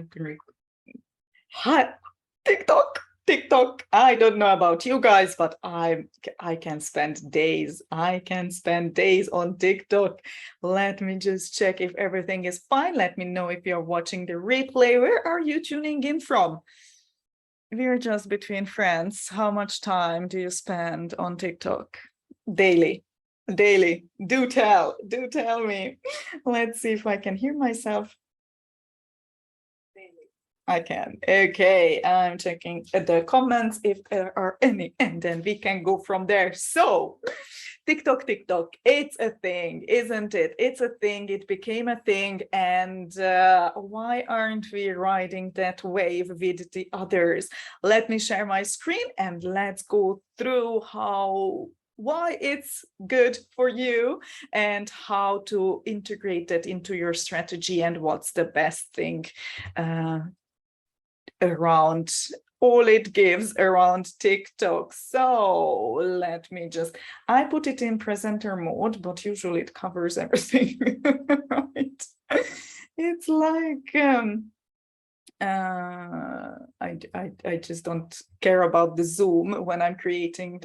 Great. Hi, TikTok. TikTok. I don't know about you guys, but I can spend days. I can spend days on TikTok. Let me just check if everything is fine. Let me know if you're watching the replay. Where are you tuning in from? We're just between friends. How much time do you spend on TikTok? Daily. Daily. Do tell me. Let's see if I can hear myself. I can. Okay, I'm checking the comments if there are any, and then we can go from there. So, TikTok, it's a thing, isn't it? It's a thing. It became a thing. And why aren't we riding that wave with the others? Let me share my screen and let's go through why it's good for you and how to integrate it into your strategy and what's the best thing around all it gives around TikTok. So let me I put it in presenter mode, but usually it covers everything, right? It's like, I just don't care about the zoom when I'm creating,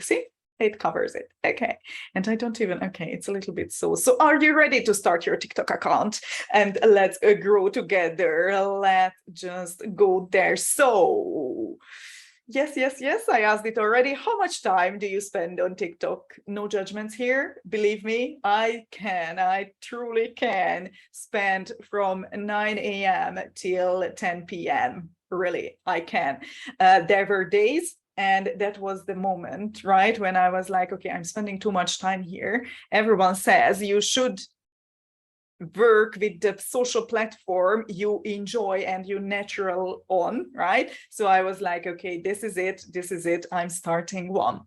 see? It covers it. Okay. And I don't even, okay, it's a little bit so are you ready to start your TikTok account? And let's grow together. Let's just go there. So yes, I asked it already. How much time do you spend on TikTok? No judgments here. Believe me, I truly can spend from 9 a.m. till 10 p.m. Really, I can. There were days, and that was the moment, right, when I was like, okay, I'm spending too much time here. Everyone says you should work with the social platform you enjoy and you natural on, right? So I was like, okay, this is it. I'm starting one.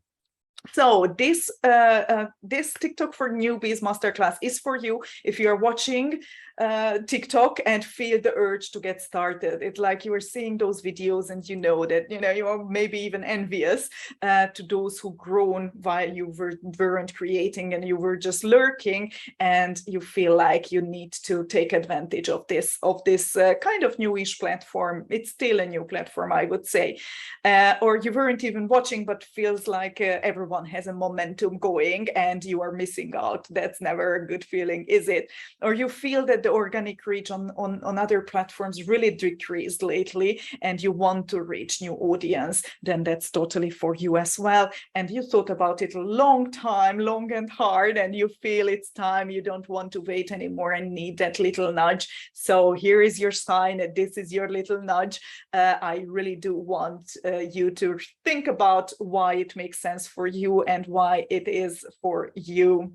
So this TikTok for Newbies masterclass is for you if you're watching TikTok and feel the urge to get started. It's like you are seeing those videos and you know that, you are maybe even envious to those who grown while you weren't creating and you were just lurking, and you feel like you need to take advantage of this kind of newish platform. It's still a new platform, I would say. Or you weren't even watching, but feels like everyone has a momentum going and you are missing out. That's never a good feeling, is it? Or you feel that the organic reach on other platforms really decreased lately and you want to reach new audience, then that's totally for you as well. And you thought about it a long time, long and hard, and you feel it's time, you don't want to wait anymore and need that little nudge. So here is your sign, this is your little nudge. I really do want you to think about why it makes sense for you and why it is for you.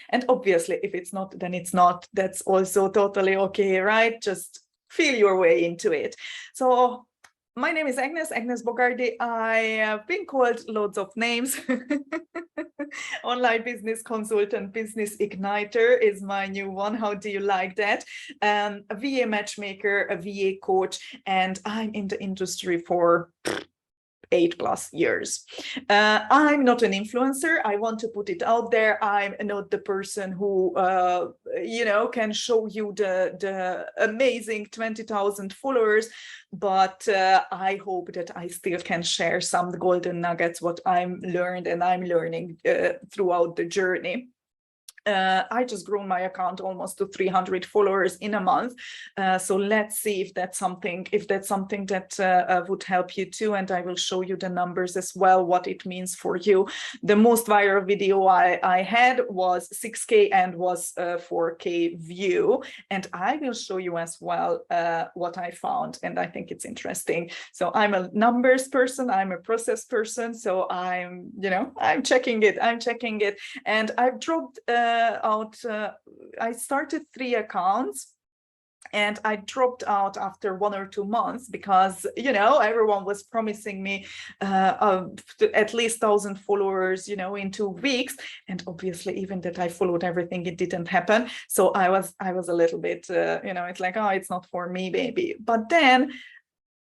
And obviously, if it's not, then it's not. That's also totally okay, right? Just feel your way into it. So my name is Agnes Bogardi. I have been called loads of names. Online business consultant, business igniter is my new one. How do you like that? A VA matchmaker, a VA coach, and I'm in the industry for 8+ years. I'm not an influencer. I want to put it out there. I'm not the person who, can show you the amazing 20,000 followers, but I hope that I still can share some golden nuggets, what I'm learned and I'm learning throughout the journey. I just grew my account almost to 300 followers in a month. So let's see if that's something that would help you too. And I will show you the numbers as well, what it means for you. The most viral video I had was 6K and was 4K view. And I will show you as well what I found. And I think it's interesting. So I'm a numbers person, I'm a process person. So I'm checking it. And I've dropped I started 3 accounts and I dropped out after 1 or 2 months because, everyone was promising me at least 1,000 followers, in 2 weeks. And obviously, even that I followed everything, it didn't happen. So I was a little bit, it's like, oh, it's not for me, baby. But then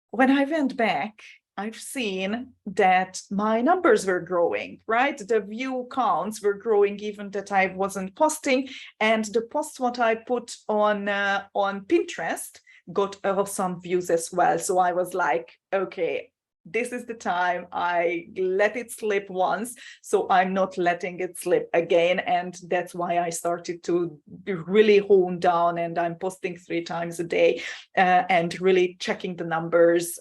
when I went back, I've seen that my numbers were growing, right? The view counts were growing, even that I wasn't posting. And the posts what I put on Pinterest got some views as well. So I was like, okay, this is the time. I let it slip once, so I'm not letting it slip again. And that's why I started to really hone down, and I'm posting 3 times a day and really checking the numbers.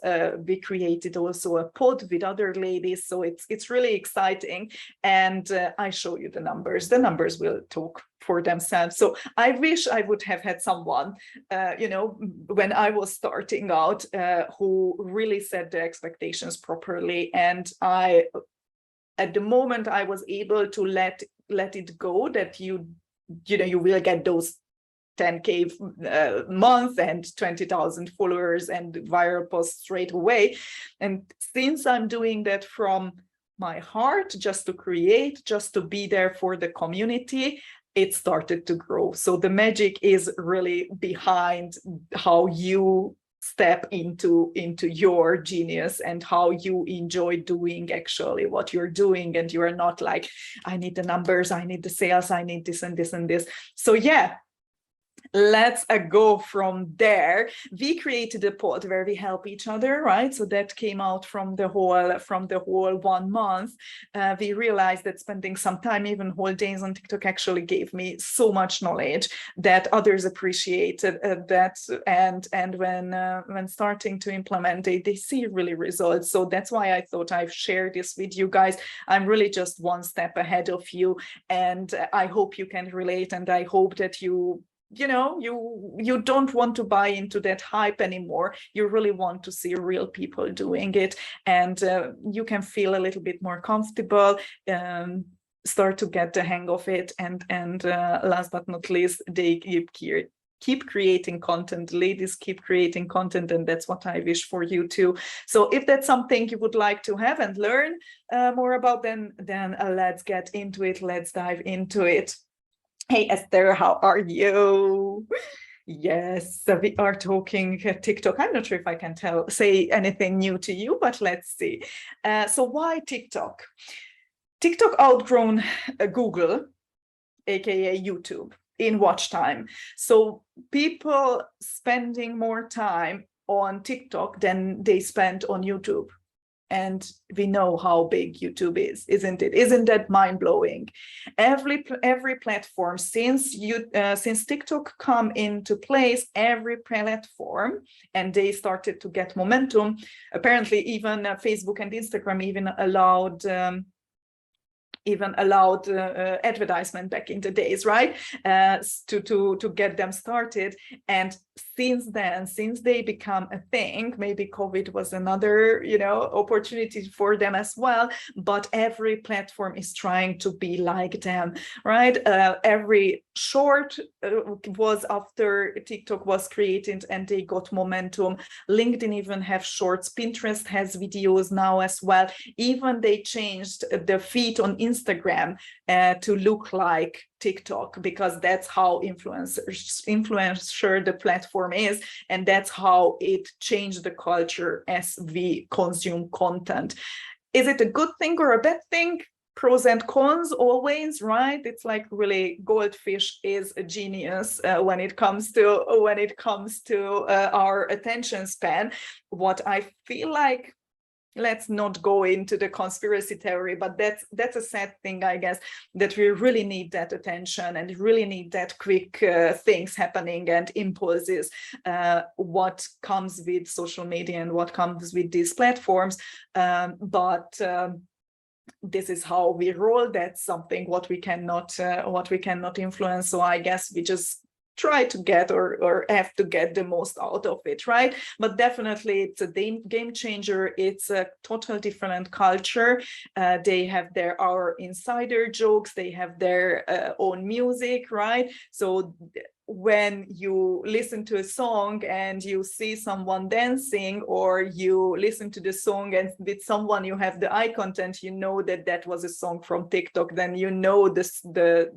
We created also a pod with other ladies, so it's really exciting. And I show you the numbers. The numbers will talk for themselves. So I wish I would have had someone, when I was starting out, who really set the expectations properly. And at the moment I was able to let it go, that you will get those 10K month and 20,000 followers and viral posts straight away. And since I'm doing that from my heart, just to create, just to be there for the community, it started to grow. So the magic is really behind how you step into your genius and how you enjoy doing actually what you're doing. And you are not like, I need the numbers, I need the sales, I need this and this and this. So yeah, let's go from there. We created a pod where we help each other, right? So that came out from the whole 1 month. We realized that spending some time, even whole days on TikTok, actually gave me so much knowledge that others appreciated that. And when starting to implement it, they see really results. So that's why I thought I've shared this with you guys. I'm really just 1 step ahead of you, and I hope you can relate, and I hope that you don't want to buy into that hype anymore. You really want to see real people doing it, and you can feel a little bit more comfortable, start to get the hang of it, and last but not least, they keep creating content. Ladies, keep creating content, and that's what I wish for you too. So if that's something you would like to have and learn more about, then let's get into it. Let's dive into it. Hey, Esther, how are you? Yes, so we are talking TikTok. I'm not sure if I can say anything new to you, but let's see. So why TikTok? TikTok outgrown Google, aka YouTube, in watch time. So people spending more time on TikTok than they spend on YouTube. And we know how big YouTube is, isn't it? Isn't that mind-blowing? Every platform, since TikTok come into place, every platform, and they started to get momentum. Apparently, even Facebook and Instagram even allowed advertisement back in the days, right? To get them started. And since then, since they become a thing, maybe COVID was another, opportunity for them as well. But every platform is trying to be like them, right? Every short was after TikTok was created, and they got momentum. LinkedIn even have shorts. Pinterest has videos now as well. Even they changed the feed on Instagram to look like TikTok, because that's how influencer the platform is, and that's how it changed the culture as we consume content. Is it a good thing or a bad thing? Pros and cons always, right? It's like really Goldfish is a genius when it comes to our attention span. What I feel like, let's not go into the conspiracy theory, but that's a sad thing, I guess, that we really need that attention and really need that quick things happening and impulses, what comes with social media and what comes with these platforms. But this is how we roll. That's something what we cannot influence. So I guess we just try to get or have to get the most out of it, right? But definitely it's a game changer. It's a total different culture. They have our insider jokes, they have their own music, right? So when you listen to a song and you see someone dancing, or you listen to the song and with someone you have the eye contact, you know that that was a song from TikTok, then you know this, the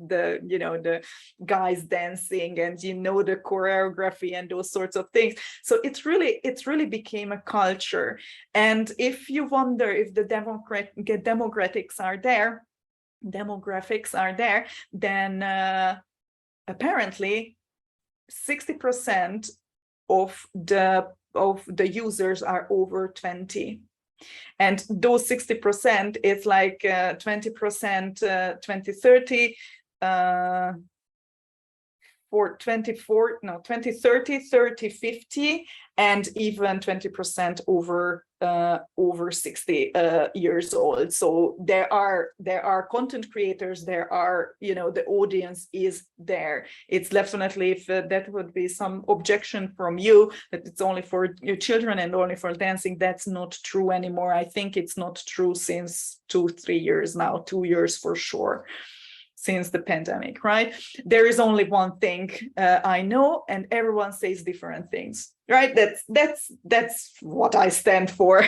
you know, the guys dancing, and you know the choreography and those sorts of things. So it's really became a culture. And if you wonder if the demographics are there, then apparently 60% of the users are over 20, and those 60% is like 20% 2030 for 2030 30-50, and even 20% over 60 years old. So there are content creators, there are, you know, the audience is there. It's definitely, if that would be some objection from you that it's only for your children and only for dancing, that's not true anymore. I think it's not true since 2-3 years now, 2 years for sure, since the pandemic, right? There is only one thing I know, and everyone says different things, right? That's what I stand for.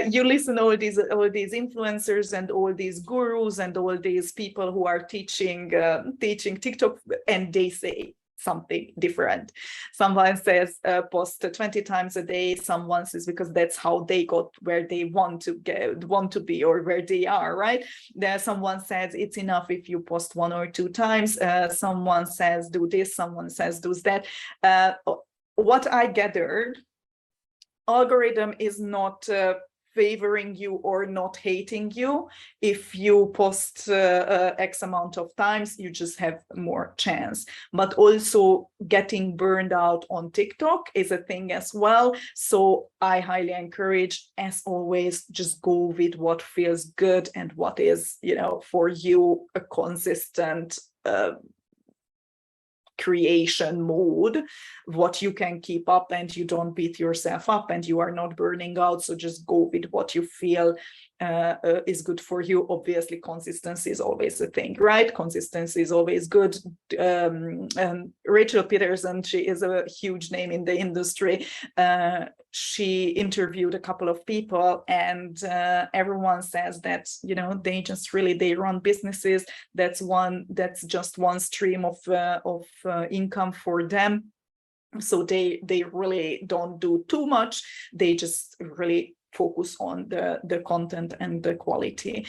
You listen all these influencers and all these gurus and all these people who are teaching TikTok, and they say something different. Someone says post 20 times a day. Someone says because that's how they got where they want to be, or where they are, right? There, someone says it's enough if you post 1 or 2 times. Someone says do this, someone says do that. What I gathered, algorithm is not favoring you or not hating you. If you post X amount of times, you just have more chance. But also getting burned out on TikTok is a thing as well. So I highly encourage, as always, just go with what feels good and what is, you know, for you a consistent creation mode, what you can keep up, and you don't beat yourself up and you are not burning out. So just go with what you feel is good for you. Obviously, consistency is always a thing, right? Consistency is always good. Rachel Peterson, she is a huge name in the industry. She interviewed a couple of people, and everyone says that, you know, they run businesses. That's just one stream of income for them. So they really don't do too much. They just really focus on the content and the quality.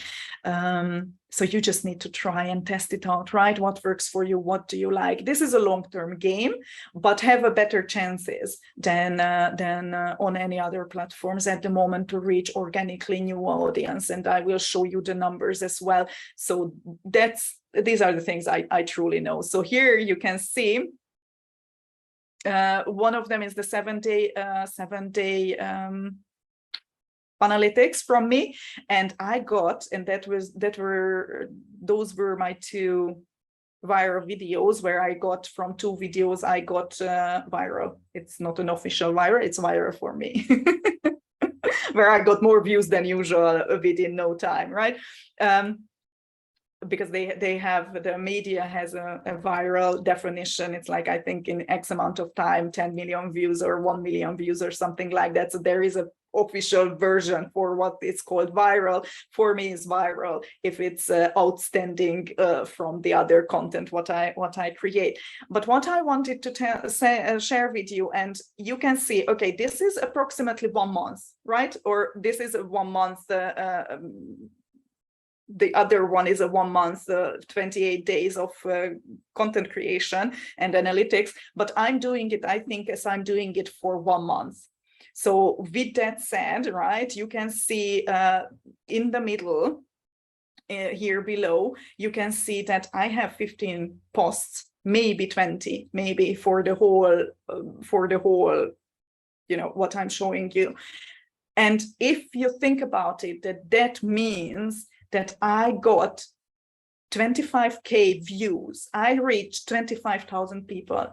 So you just need to try and test it out, right? What works for you? What do you like? This is a long-term game, but have a better chances than on any other platforms at the moment to reach organically new audience. And I will show you the numbers as well. So these are the things I truly know. So here you can see one of them is the 7-day analytics from me, and I got, and those were my 2 viral videos, where I got from 2 videos I got viral. It's not an official viral, it's viral for me. Where I got more views than usual within no time, right? Because they have, the media has a viral definition. It's like, I think in X amount of time, 10 million views or 1 million views or something like that. So there is a official version for what is called viral. For me, is viral if it's outstanding from the other content what I create. But what I wanted to share with you, and you can see, okay, this is approximately 1 month, right? Or this is a 1 month. The other one is a 1 month, 28 days of content creation and analytics. But I'm doing it, I think, as I'm doing it for 1 month. So with that said, right, you can see in the middle here below, you can see that I have 15 posts, maybe 20, maybe for the whole, you know, what I'm showing you. And if you think about it, that means that I got 25K views. I reached 25,000 people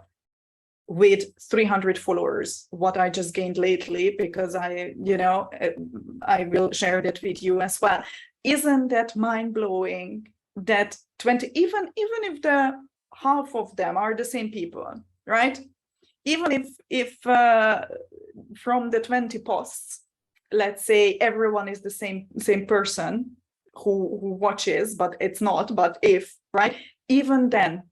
with 300 followers, what I just gained lately, because I will share that with you as well. Isn't that mind-blowing? That even if the half of them are the same people, right? Even if from the 20 posts, let's say everyone is the same person who watches, but it's not, but if, right? Even then,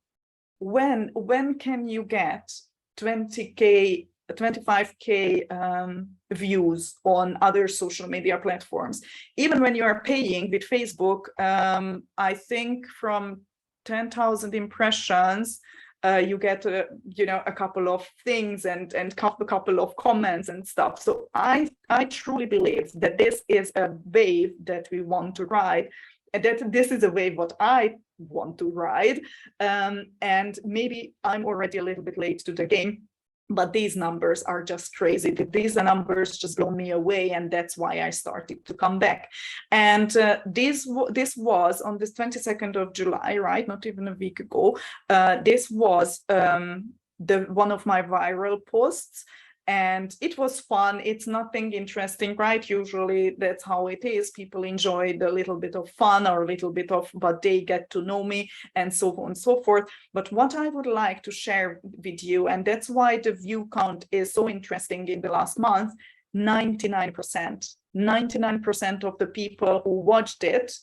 when can you get 20K, 25K views on other social media platforms? Even when you are paying with Facebook, I think from 10,000 impressions, you get a couple of things and a couple of comments and stuff. So I truly believe that this is a wave that we want to ride, and that this is a wave what I want to ride. And maybe I'm already a little bit late to the game, but these numbers are just crazy. These numbers just blow me away, and that's why I started to come back. And this was on this 22nd of July, right? Not even a week ago. This was one of my viral posts. And it was fun. It's nothing interesting, right? Usually that's how it is. People enjoy the little bit of fun or a little bit of, but they get to know me and so on and so forth. But what I would like to share with you, and that's why the view count is so interesting in the last month, 99%, 99% of the people who watched it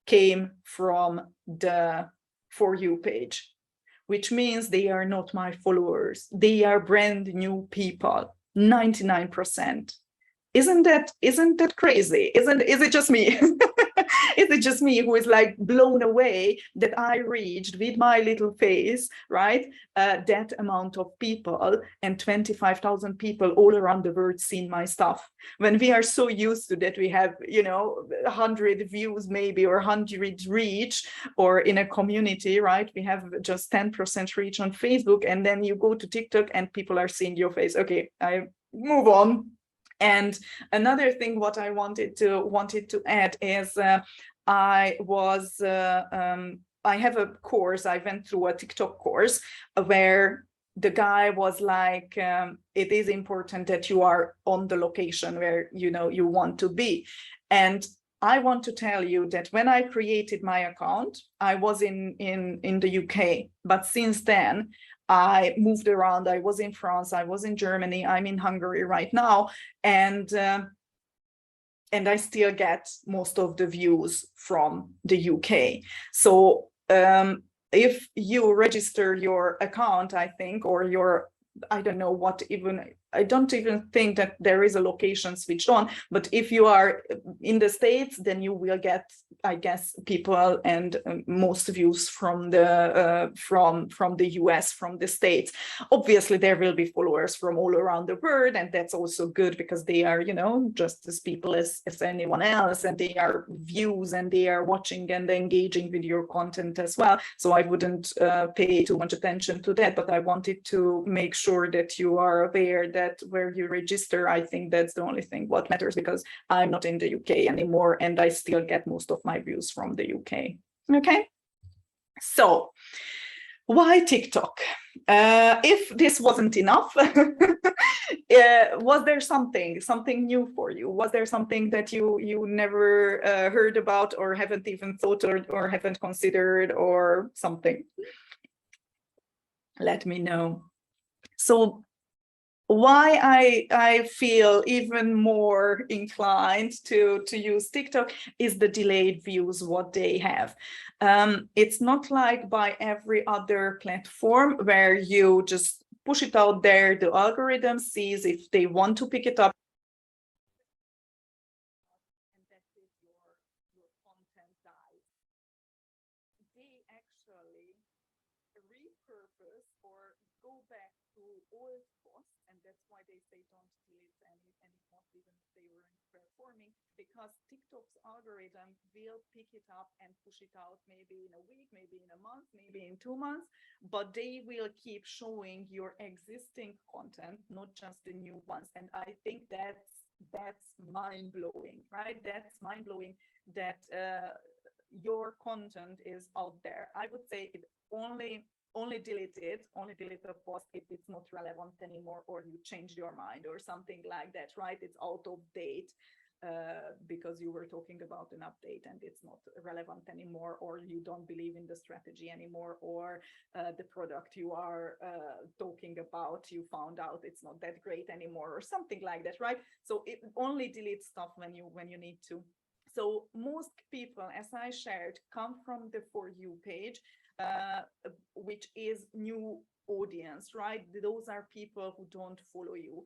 came from the For You page, which means they are not my followers. They are brand new people, 99%. Isn't that crazy? Is it just me? Is it just me who is like blown away that I reached with my little face, right? That amount of people, and 25,000 people all around the world seen my stuff. When we are so used to that, we have, 100 views maybe, or 100 reach, or in a community, right? We have just 10% reach on Facebook, and then you go to TikTok and people are seeing your face. Okay, I move on. And another thing what I wanted to add is I have a course. I went through a TikTok course where the guy was like, it is important that you are on the location where you want to be. And I want to tell you that when I created my account, I was in the UK, but since then I moved around. I was in France, I was in Germany, I'm in Hungary right now, and I still get most of the views from the UK. So if you register your account, I think, or I don't know what even, I don't even think that there is a location switched on, but if you are in the States, then you will get, I guess, people and most views from the US, from the States. Obviously, there will be followers from all around the world, and that's also good because they are, just as people as anyone else, and they are views and they are watching and engaging with your content as well. So I wouldn't pay too much attention to that, but I wanted to make sure that you are aware that where you register, I think that's the only thing what matters, because I'm not in the UK anymore and I still get most of my views from the UK. Okay, so why TikTok? If this wasn't enough, was there something new for you? Was there something that you never heard about, or haven't even thought, or haven't considered, or something? Let me know. So why I feel even more inclined to use TikTok is the delayed views what they have. It's not like by every other platform where you just push it out there, the algorithm sees if they want to pick it up, and that is your content dies. They actually repurpose or go back to old posts, and that's why they say don't delete any posts even if they weren't performing, because TikTok's algorithm will pick it up and push it out maybe in a week, maybe in a month, maybe in 2 months, but they will keep showing your existing content, not just the new ones. And I think that's mind-blowing, right? That's mind-blowing that your content is out there. I would say it only delete a post if it's not relevant anymore, or you changed your mind or something like that, right? It's out of date. because you were talking about an update and it's not relevant anymore, or you don't believe in the strategy anymore, or the product you are talking about, you found out it's not that great anymore, or something like that, right? So it only deletes stuff when you need to. So most people, as I shared, come from the For You page, which is new audience, right? Those are people who don't follow you.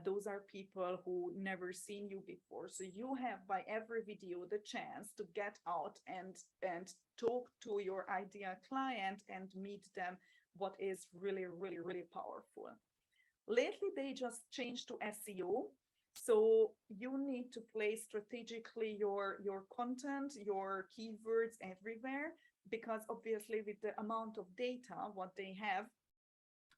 Those are people who never seen you before. So you have by every video the chance to get out and talk to your ideal client and meet them, what is really, really, really powerful. Lately, they just changed to SEO. So you need to place strategically your content, your keywords everywhere, because obviously with the amount of data, what they have,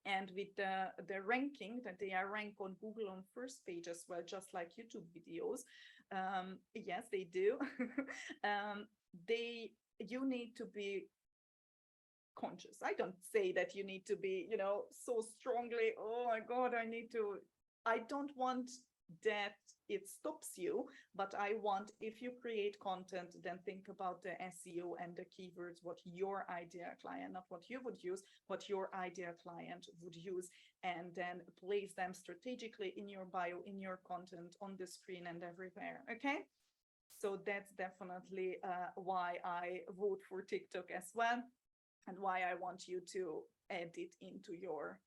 and with the ranking that they are ranked on Google on first page as well, just like YouTube videos. Yes, they do. You need to be conscious. I don't say that you need to be, so strongly, oh my God, I don't want that it stops you, but I want, if you create content, then think about the SEO and the keywords, what your ideal client, not what you would use, what your ideal client would use, and then place them strategically in your bio, in your content, on the screen and everywhere. Okay. So that's definitely why I vote for TikTok as well, and why I want you to add it into your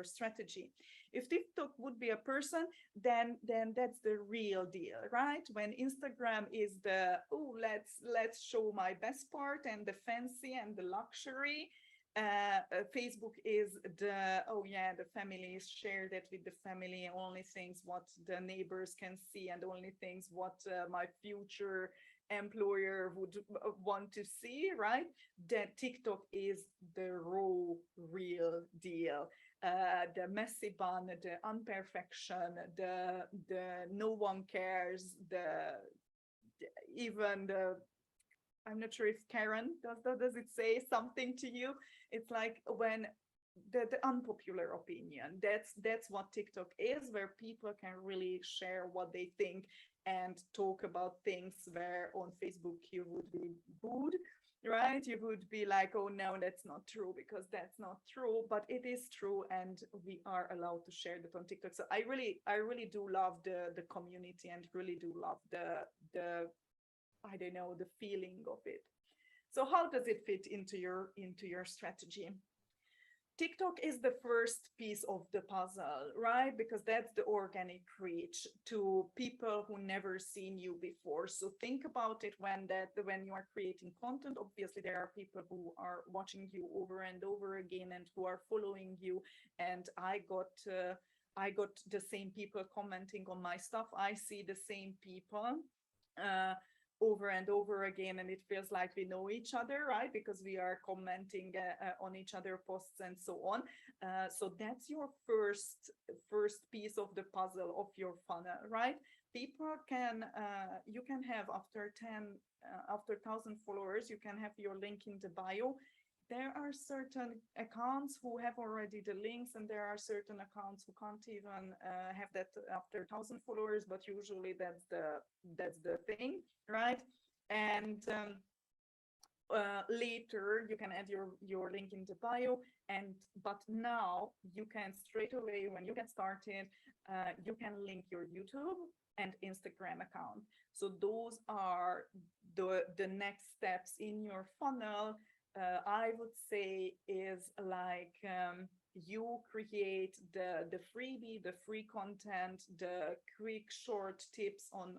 strategy. If TikTok would be a person, then that's the real deal, right? When Instagram is the, oh, let's show my best part and the fancy and the luxury. Facebook is the, oh yeah, the families share that with the family, only things what the neighbors can see, and only things what my future employer would want to see, right? That TikTok is the raw, real deal. The messy bun, the imperfection, the no one cares, even the, I'm not sure if Karen, does it say something to you? It's like when the unpopular opinion, that's what TikTok is, where people can really share what they think and talk about things where on Facebook you would be booed, right? You would be like, oh no, that's not true, because that's not true, but it is true, and we are allowed to share that on TikTok. So I really do love the community, and really do love the I don't know, the feeling of it. So how does it fit into your strategy? TikTok is the first piece of the puzzle, right? Because that's the organic reach to people who never seen you before. So think about it when you are creating content. Obviously, there are people who are watching you over and over again and who are following you. And I got the same people commenting on my stuff. I see the same people over and over again, and it feels like we know each other, right? Because we are commenting on each other posts and so on. So that's your first piece of the puzzle of your funnel, right? People can you can have after 1,000 followers, you can have your link in the bio. There are certain accounts who have already the links, and there are certain accounts who can't even have that after 1,000 followers, but usually that's the thing, right? And later you can add your link in the bio, but now you can straight away, when you get started, you can link your YouTube and Instagram account. So those are the next steps in your funnel. I would say is like you create the freebie, the free content, the quick short tips on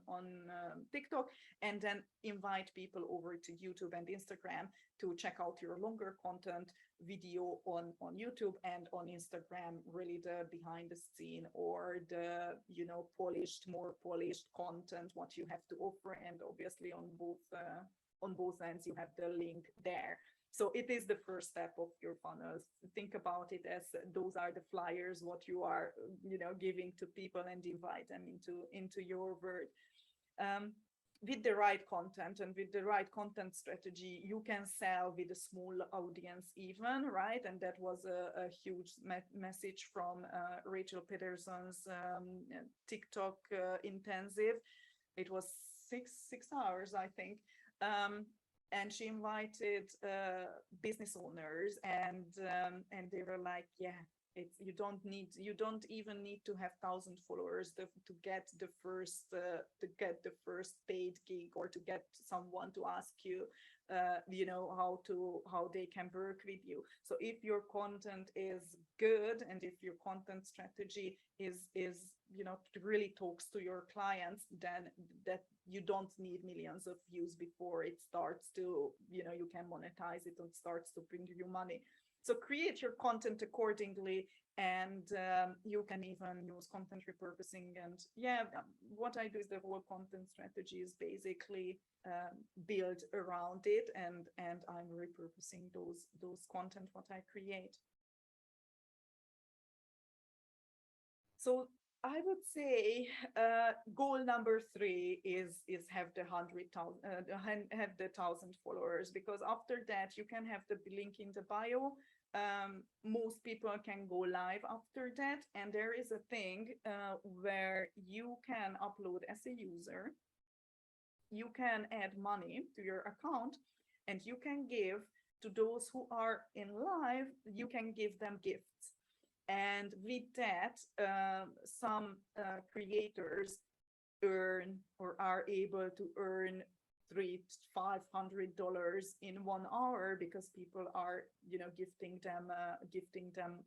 TikTok, and then invite people over to YouTube and Instagram to check out your longer content video on YouTube, and on Instagram, really the behind the scene, or the more polished content what you have to offer. And obviously on both ends you have the link there. So it is the first step of your funnels. Think about it as those are the flyers, what you are, giving to people and invite them into your world. with the right content and with the right content strategy, you can sell with a small audience even, right? And that was a huge message from Rachel Peterson's TikTok intensive. It was six hours, I think. And she invited business owners, and they were like, yeah, it's, you don't even need to have 1,000 followers to get the first paid gig, or to get someone to ask you how they can work with you. So if your content is good, and if your content strategy is really talks to your clients, then that you don't need millions of views before it starts to, you can monetize it and starts to bring you money. So create your content accordingly, and you can even use content repurposing. And yeah, what I do is the whole content strategy is basically built around it, and I'm repurposing those content what I create. So I would say goal number 3 is have the 100,000 have the 1,000 followers, because after that you can have the link in the bio. Most people can go live after that, and there is a thing where you can upload as a user, you can add money to your account, and you can give to those who are in live, you can give them gifts. And with that, some creators earn, or are able to earn $300-500 in 1 hour, because people are gifting them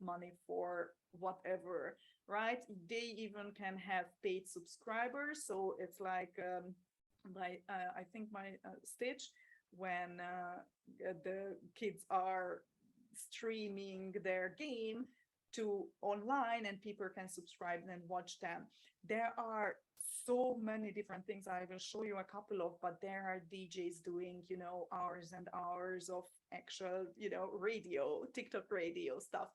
money for whatever, right? They even can have paid subscribers. So it's like I think my Stitch, when the kids are streaming their game to online, and people can subscribe and watch them. There are so many different things. I will show you a couple of, but there are DJs doing, hours and hours of actual, radio, TikTok radio stuff,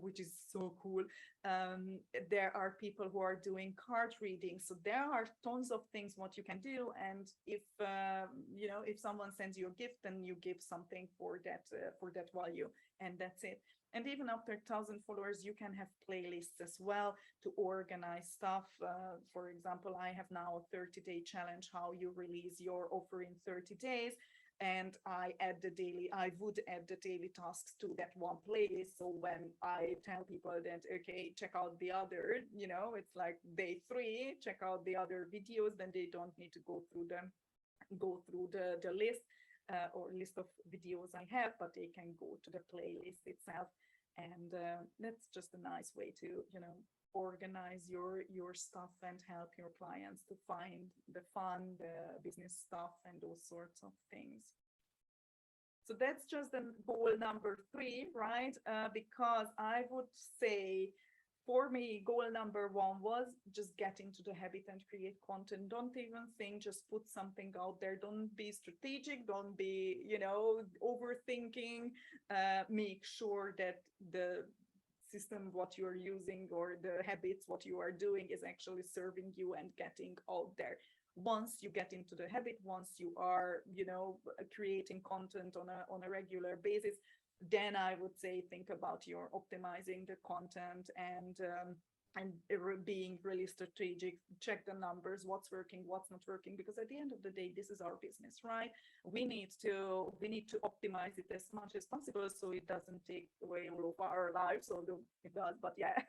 which is so cool. There are people who are doing card reading. So there are tons of things what you can do. And if, if someone sends you a gift, then you give something for that value, and that's it. And even after 1,000 followers, you can have playlists as well to organize stuff. For example, I have now a 30-day challenge, how you release your offer in 30 days. And I would add the daily tasks to that one playlist. So when I tell people that, okay, check out the other, it's like day 3, check out the other videos, then they don't need to go through the list. Or list of videos I have, but they can go to the playlist itself. And that's just a nice way to, organize your stuff and help your clients to find the fun, the business stuff, and those sorts of things. So that's just the goal number 3, right? Because I would say, for me, goal number 1 was just get into the habit and create content. Don't even think, just put something out there. Don't be strategic. Don't be, overthinking. Make sure that the system, what you're using, or the habits, what you are doing, is actually serving you and getting out there. Once you get into the habit, once you are, creating content on a regular basis, then I would say think about your optimizing the content, and being really strategic. Check the numbers, what's working, what's not working, because at the end of the day, this is our business, right? We need to optimize it as much as possible, so it doesn't take away all of our lives, although it does. But yeah.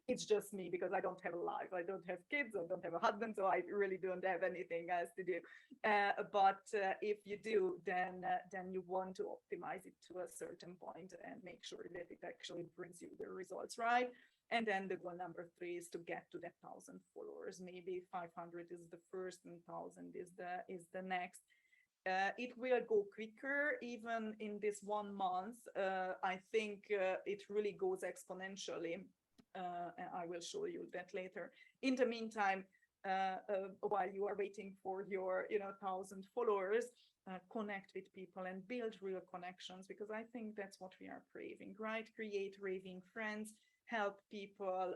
It's just me, because I don't have a life. I don't have kids. I don't have a husband, so I really don't have anything else to do. But if you do, then you want to optimize it to a certain point and make sure that it actually brings you the results, right? And then the goal number 3 is to get to that 1,000 followers. Maybe 500 is the first, and 1,000 is the next. It will go quicker, even in this 1 month. I think it really goes exponentially. And I will show you that later. In the meantime, while you are waiting for your 1,000 followers, connect with people and build real connections, because I think that's what we are craving, right? Create raving friends, help people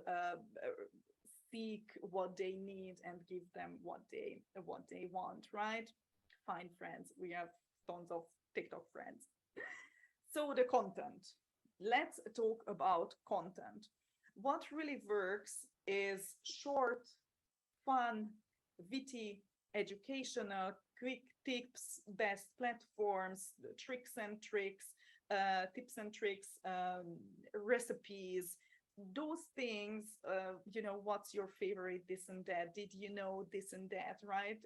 seek what they need and give them what they want, right? Find friends. We have tons of TikTok friends. So the content. Let's talk about content. What really works is short, fun, witty, educational, quick tips, best platforms, tips and tricks, recipes, those things, what's your favorite, this and that, did you know this and that, right?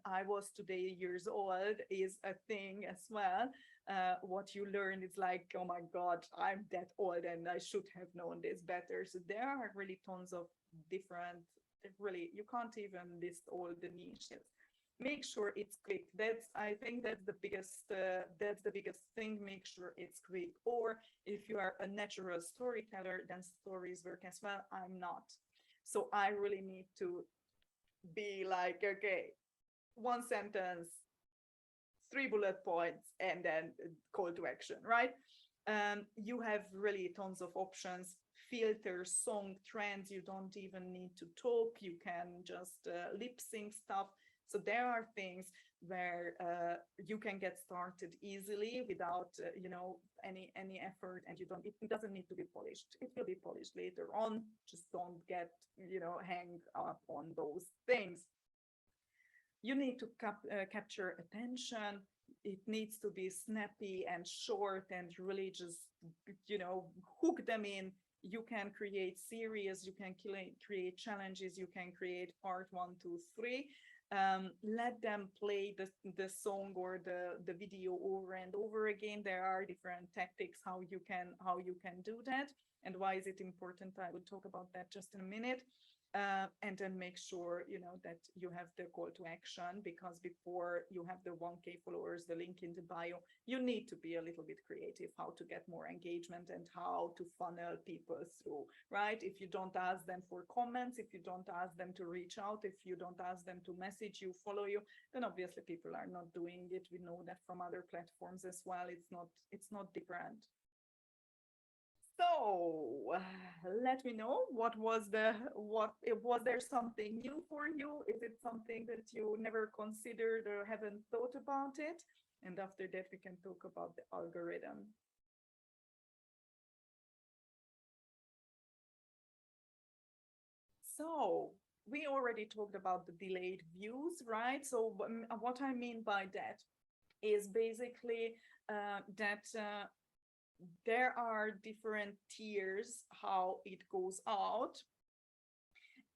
I was today years old is a thing as well. What you learn is like, oh my God, I'm that old and I should have known this better. So there are really tons of different, really, you can't even list all the niches. Make sure it's quick. I think that's the biggest thing. Make sure it's quick. Or if you are a natural storyteller, then stories work as well. I'm not. So I really need to be like, okay, one sentence, 3 bullet points, and then call to action, right? You have really tons of options, filters, song trends. You don't even need to talk. You can just lip sync stuff. So there are things where you can get started easily without any effort, and it doesn't need to be polished. It will be polished later on. Just don't get hang up on those things. You need to capture attention. It needs to be snappy and short and really just hook them in. You can create series, you can create challenges, you can create part 1, 2, 3. Let them play the song or the video over and over again. There are different tactics how you can do that, and why is it important. I will talk about that just in a minute. And then make sure that you have the call to action, because before you have the 1K followers, the link in the bio, you need to be a little bit creative how to get more engagement and how to funnel people through, right? If you don't ask them for comments, if you don't ask them to reach out, if you don't ask them to message you, follow you, then obviously people are not doing it. We know that from other platforms as well. It's not different. So let me know was there something new for you? Is it something that you never considered or haven't thought about it? And after that, we can talk about the algorithm. So we already talked about the delayed views, right? So what I mean by that is basically that there are different tiers how it goes out,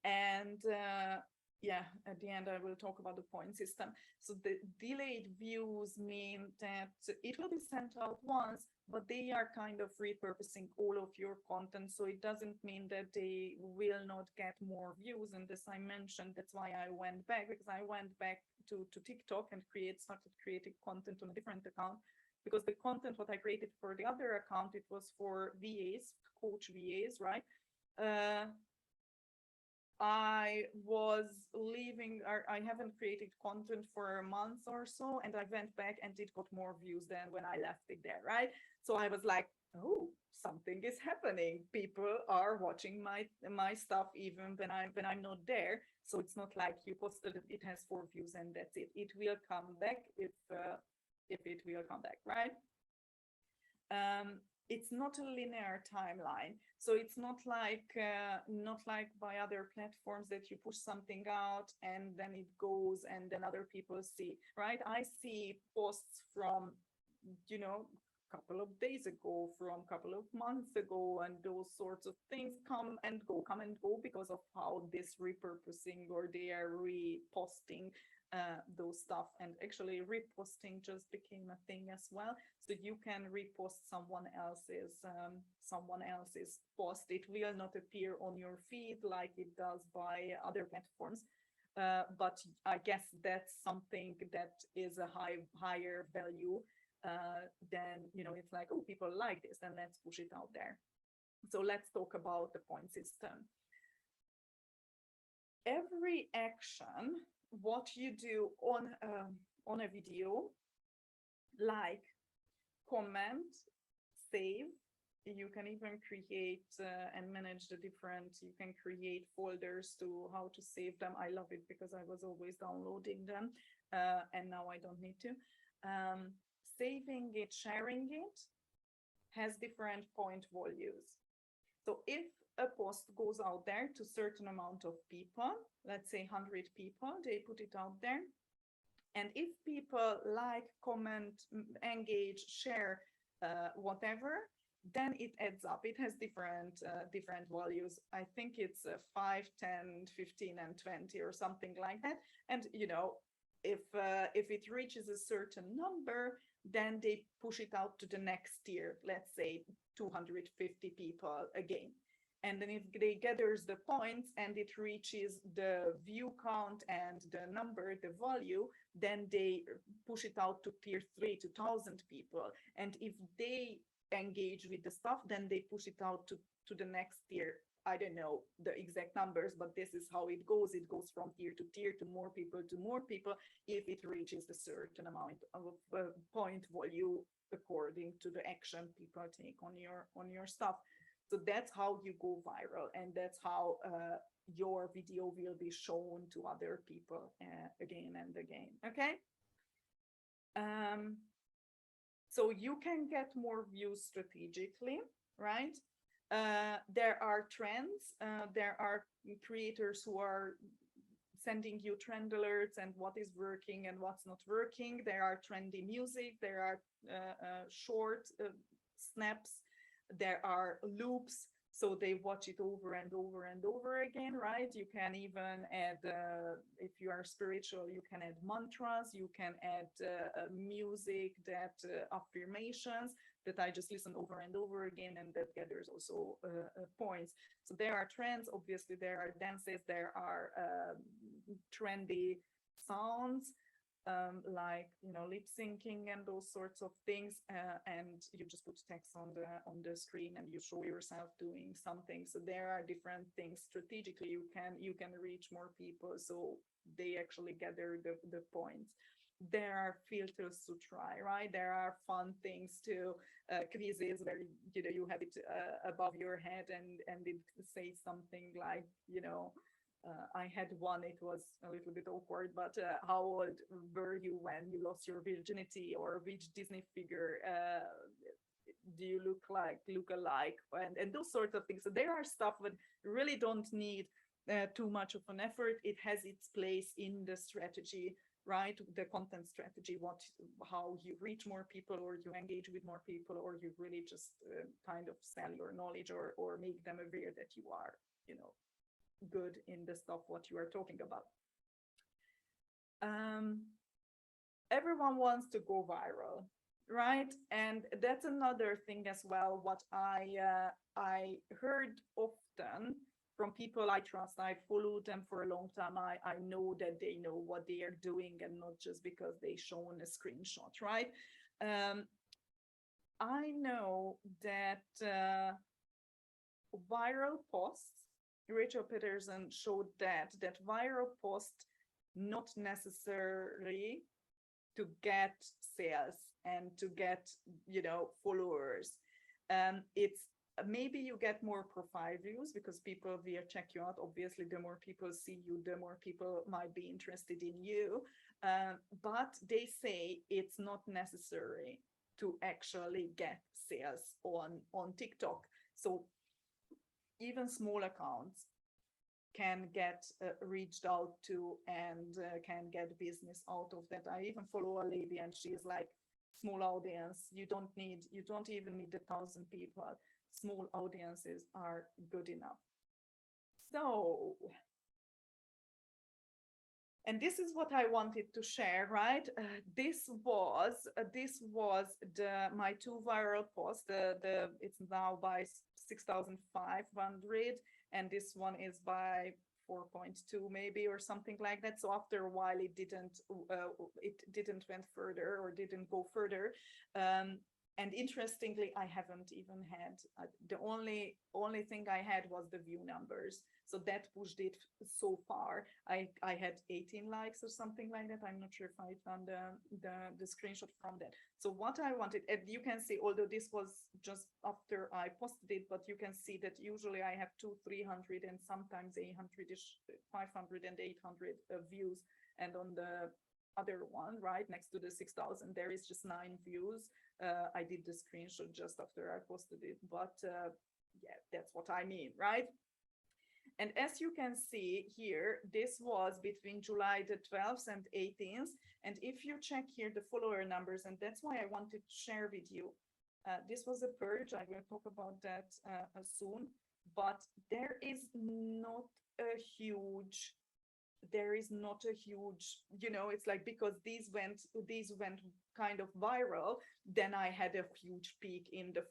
and at the end I will talk about the point system. So the delayed views mean that it will be sent out once, but they are kind of repurposing all of your content. So it doesn't mean that they will not get more views. And as I mentioned, that's why I went back, because I went back to TikTok and started creating content on a different account, because the content what I created for the other account, it was for VAs, coach VAs, right? I was leaving, I haven't created content for a month or so, and I went back and it got more views than when I left it there, right? So I was like, oh, something is happening. People are watching my stuff even when I'm not there. So it's not like you posted it has 4 views and that's it. It will come back if it will come back, right? It's not a linear timeline, so it's not like by other platforms that you push something out and then it goes and then other people see, right? I see posts from couple of days ago, from couple of months ago, and those sorts of things come and go because of how this repurposing, or they are reposting those stuff. And actually reposting just became a thing as well, so you can repost someone else's post. It will not appear on your feed like it does by other platforms, but I guess that's something that is a higher value then it's like, oh, people like this, and let's push it out there. So let's talk about the point system. Every action what you do on a video, like, comment, save, you can even create and manage the different, you can create folders to how to save them. I love it because I was always downloading them, and now I don't need to. Saving it, sharing it has different point values. So if a post goes out there to a certain amount of people, let's say 100 people, they put it out there. And if people like, comment, engage, share, whatever, then it adds up. It has different values. I think it's 5, 10, 15, and 20 or something like that. And you know, if it reaches a certain number, then they push it out to the next tier, let's say 250 people again. And then if they gathers the points and it reaches the view count and the number, the value, then they push it out to tier 3 to 1,000 people. And if they engage with the stuff, then they push it out to the next tier. I don't know the exact numbers, but this is how it goes. It goes from tier to more people if it reaches a certain amount of point value according to the action people take on your stuff. So that's how you go viral, and that's how your video will be shown to other people again and again. Okay. So you can get more views strategically, right? There are trends. There are creators who are sending you trend alerts and what is working and what's not working. There are trendy music. There are short snaps. There are loops, so they watch it over and over and over again, right? You can even add, if you are spiritual, you can add mantras, you can add music, that affirmations that I just listen over and over again, and that gathers also points. So there are trends, obviously there are dances, there are trendy sounds, like, you know, lip syncing and those sorts of things, and you just put text on the screen and you show yourself doing something. So there are different things strategically you can reach more people, so they actually gather the points. There are filters to try, right? There are fun things to quizzes where you know you have it above your head and it says something like, you know, I had one, it was a little bit awkward, but how old were you when you lost your virginity, or which Disney figure do you look alike, and those sorts of things. So there are stuff that really don't need too much of an effort. It has its place in the strategy, right? The content strategy, how you reach more people, or you engage with more people, or you really just kind of sell your knowledge, or make them aware that you are, you know, good in the stuff what you are talking about. Everyone wants to go viral, right? And that's another thing as well, what I heard often from people I trust. I followed them for a long time. I know that they know what they are doing, and not just because they shown a screenshot, right? I know that viral posts, Rachel Peterson showed that viral posts not necessarily to get sales and to get, you know, followers. It's maybe you get more profile views because people will check you out. Obviously, the more people see you, the more people might be interested in you. But they say it's not necessary to actually get sales on TikTok. So even small accounts can get reached out to and can get business out of that. I even follow a lady, and she's like, small audience, you don't even need 1,000 people. Small audiences are good enough. So, and this is what I wanted to share, right? This was my 2 viral posts. It's now by 6,500, and this one is by 4.2 maybe, or something like that. So after a while, it didn't went further, or didn't go further. And interestingly, I haven't even had the only thing I had was the view numbers. So that pushed it so far. I had 18 likes or something like that. I'm not sure if I found the screenshot from that. So what I wanted, and you can see, although this was just after I posted it, but you can see that usually I have 200-300 and sometimes 800-ish, 500 and 800 views. And on the other one, right next to the 6,000, there is just 9 views. I did the screenshot just after I posted it, but yeah, that's what I mean, right? And as you can see here, this was between July the 12th and 18th. And if you check here the follower numbers, and that's why I wanted to share with you, this was a purge. I will talk about that soon, but there is not a huge, it's like, because these went kind of viral, then I had a huge peak in the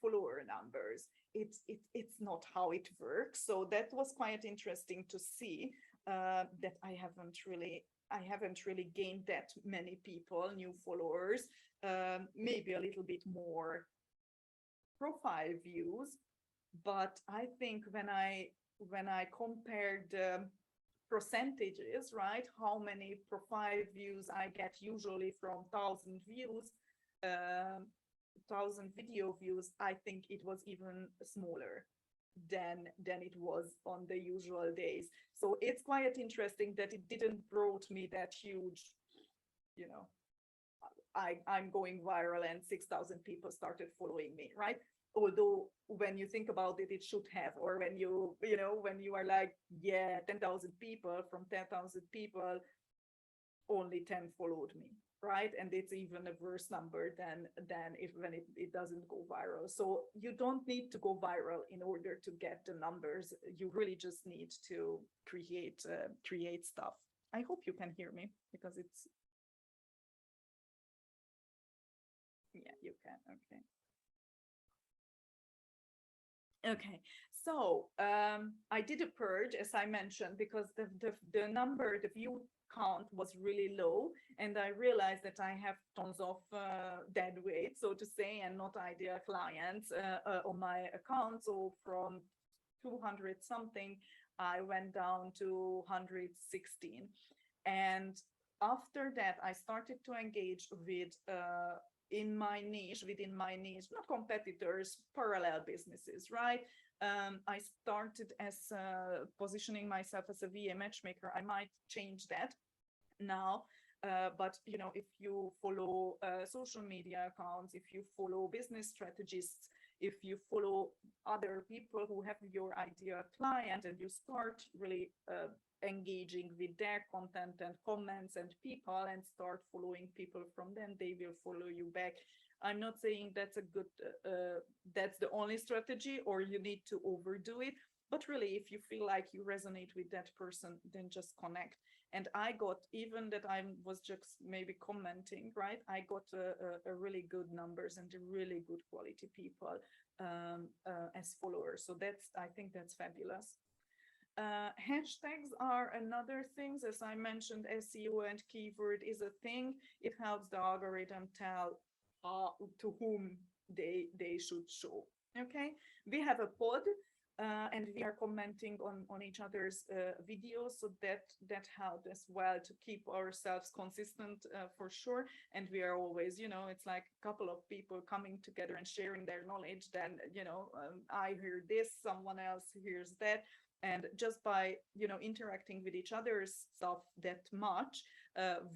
follower numbers. It's not how it works. So that was quite interesting to see, that I haven't really gained that many people, new followers, maybe a little bit more profile views. But I think when I compared percentages, right? How many profile views I get usually from 1,000 views, 1,000 video views, I think it was even smaller than it was on the usual days. So it's quite interesting that it didn't brought me that huge, I'm going viral and 6,000 people started following me, right? Although when you think about it, it should have, or when when you are like, yeah, 10,000 people, from 10,000 people, only 10 followed me, right? And it's even a worse number than when it doesn't go viral. So you don't need to go viral in order to get the numbers. You really just need to create stuff. I hope you can hear me, because it's, yeah, you can. Okay. Okay, so I did a purge, as I mentioned, because the view count was really low, and I realized that I have tons of dead weight, so to say, and not ideal clients on my account. So from 200 something, I went down to 116. And after that, I started to engage with within my niche, not competitors, parallel businesses, right? I started as positioning myself as a VA matchmaker. I might change that now. But if you follow social media accounts, if you follow business strategists, if you follow other people who have your ideal client, and you start really engaging with their content and comments and people, and start following people from them, they will follow you back. I'm not saying that's a good, that's the only strategy, or you need to overdo it. But really, if you feel like you resonate with that person, then just connect. And I got, even that I was just maybe commenting, right? I got a really good numbers and a really good quality people as followers. So I think that's fabulous. Hashtags are another thing. As I mentioned, SEO and keyword is a thing. It helps the algorithm tell to whom they should show. Okay, we have a pod. And we are commenting on each other's videos, so that helped as well to keep ourselves consistent for sure. And we are always, it's like a couple of people coming together and sharing their knowledge. Then I hear this, someone else hears that, and just by interacting with each other's stuff that much,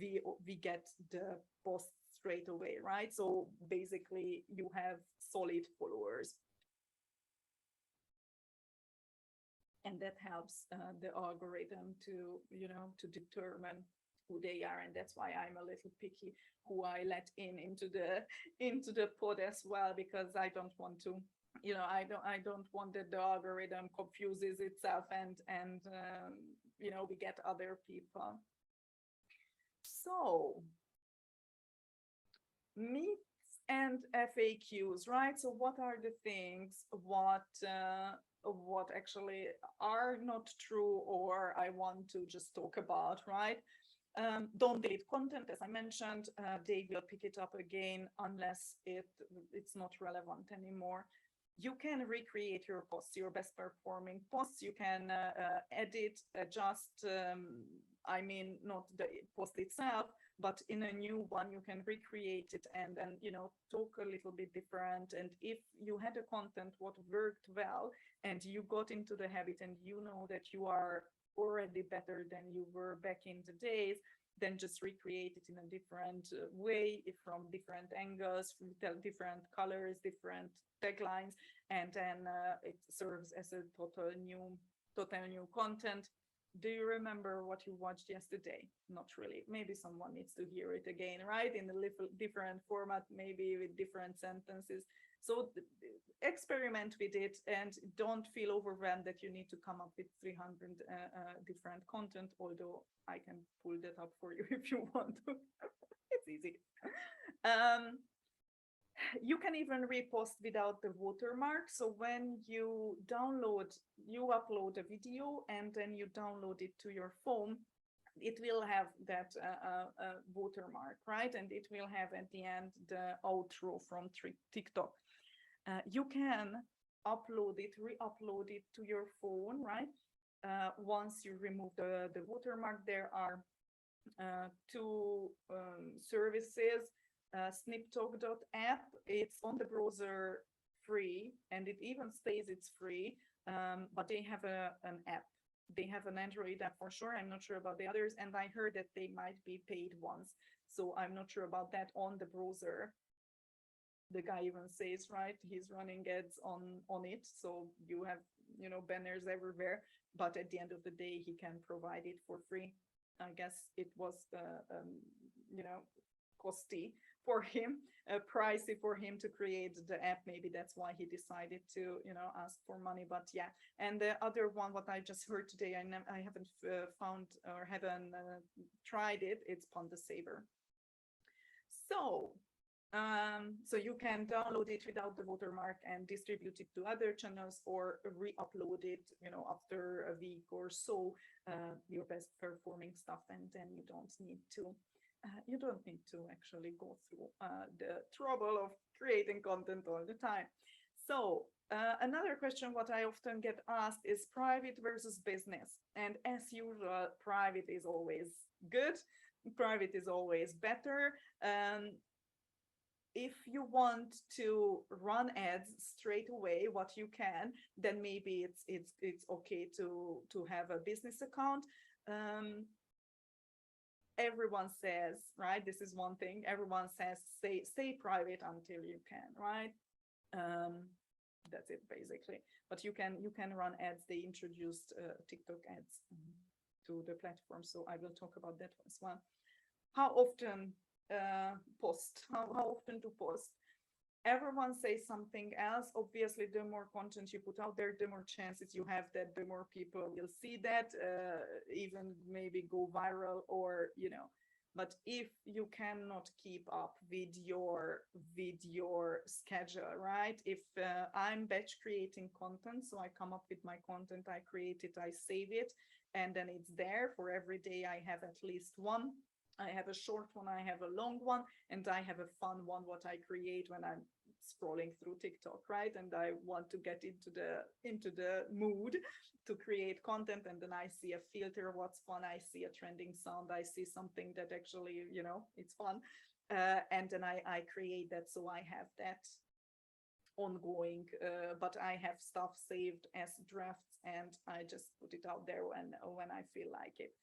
we get the post straight away, right? So basically, you have solid followers. And that helps the algorithm to determine who they are. And that's why I'm a little picky who I let into the pod as well, because I don't want to, I don't want that the algorithm confuses itself and we get other people. So myths and FAQs, right? So what are the things what actually are not true, or I want to just talk about, right? Don't delete content, as I mentioned. They will pick it up again unless it's not relevant anymore. You can recreate your posts, your best performing posts. You can edit, adjust, I mean, not the post itself, but in a new one, you can recreate it and you know, talk a little bit different. And if you had a content what worked well and you got into the habit and you know that you are already better than you were back in the days, then just recreate it in a different way, from different angles, from different colors, different taglines, and then it serves as a total new content. Do you remember what you watched yesterday? Not really. Maybe someone needs to hear it again, right? In a little different format, maybe with different sentences. So experiment with it and don't feel overwhelmed that you need to come up with 300 different content, although I can pull that up for you if you want to. It's easy. You can even repost without the watermark. So when you upload a video and then you download it to your phone, it will have that watermark, right? And it will have at the end the outro from TikTok. You can upload it, re-upload it to your phone, right? Once you remove the watermark, there are two services. SnipTalk.app, it's on the browser free, and it even stays it's free, but they have an app. They have an Android app for sure. I'm not sure about the others, and I heard that they might be paid ones, so I'm not sure about that. On the browser, the guy even says, right, he's running ads on it, so you have, you know, banners everywhere, but at the end of the day he can provide it for free. I guess it was you know, costly for him, pricey for him to create the app. Maybe that's why he decided to, you know, ask for money. But yeah, and the other one, what I just heard today, I haven't found or haven't tried it. It's Panda Saver. So so you can download it without the watermark and distribute it to other channels, or re-upload it, you know, after a week or so, your best performing stuff, and then you don't need to actually go through the trouble of creating content all the time. So another question what I often get asked is private versus business. And as usual, private is always good. Private is always better. If you want to run ads straight away, what you can, then maybe it's okay to have a business account. Everyone says, right, this is one thing, everyone says stay private until you can, right? That's it basically. But you can run ads. They introduced TikTok ads to the platform, so I will talk about that as well. How often how often to post? Everyone says something else. Obviously, the more content you put out there, the more chances you have that the more people will see that, even maybe go viral, or, you know. But if you cannot keep up with your schedule, right? If I'm batch creating content, so I come up with my content, I create it, I save it, and then it's there for every day. I have at least one. I have a short one, I have a long one, and I have a fun one, what I create when I'm scrolling through TikTok, right? And I want to get into the mood to create content, and then I see a filter, what's fun, I see a trending sound, I see something that actually, you know, it's fun, and then I create that. So I have that ongoing, but I have stuff saved as drafts, and I just put it out there when I feel like it,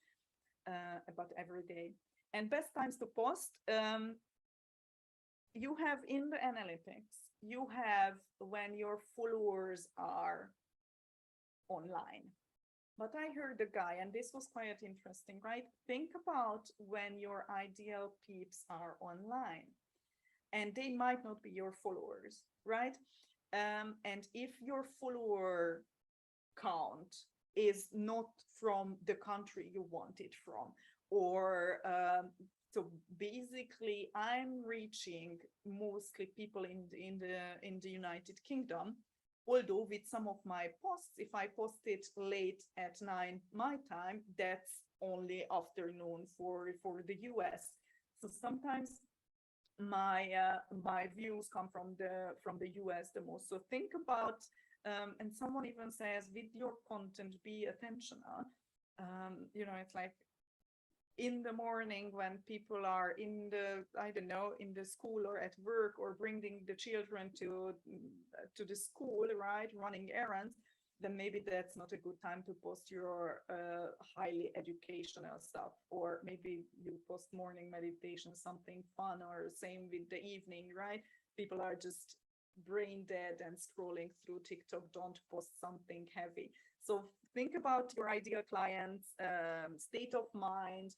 but every day. And best times to post, you have in the analytics, you have when your followers are online. But I heard a guy, and this was quite interesting, right? Think about when your ideal peeps are online, and they might not be your followers, right? And if your follower count is not from the country you want it from, or so basically I'm reaching mostly people in the United Kingdom, Although with some of my posts, if I post it late at 9 my time, that's only afternoon for the US. So sometimes my views come from the US the most. So think about, and someone even says, with your content, be attentional. You know, it's like in the morning when people are in the, I don't know, in the school or at work, or bringing the children to the school, right, running errands, then maybe that's not a good time to post your highly educational stuff. Or maybe you post morning meditation, something fun, or same with the evening, right? People are just brain dead and scrolling through TikTok. Don't post something heavy. So think about your ideal clients, state of mind,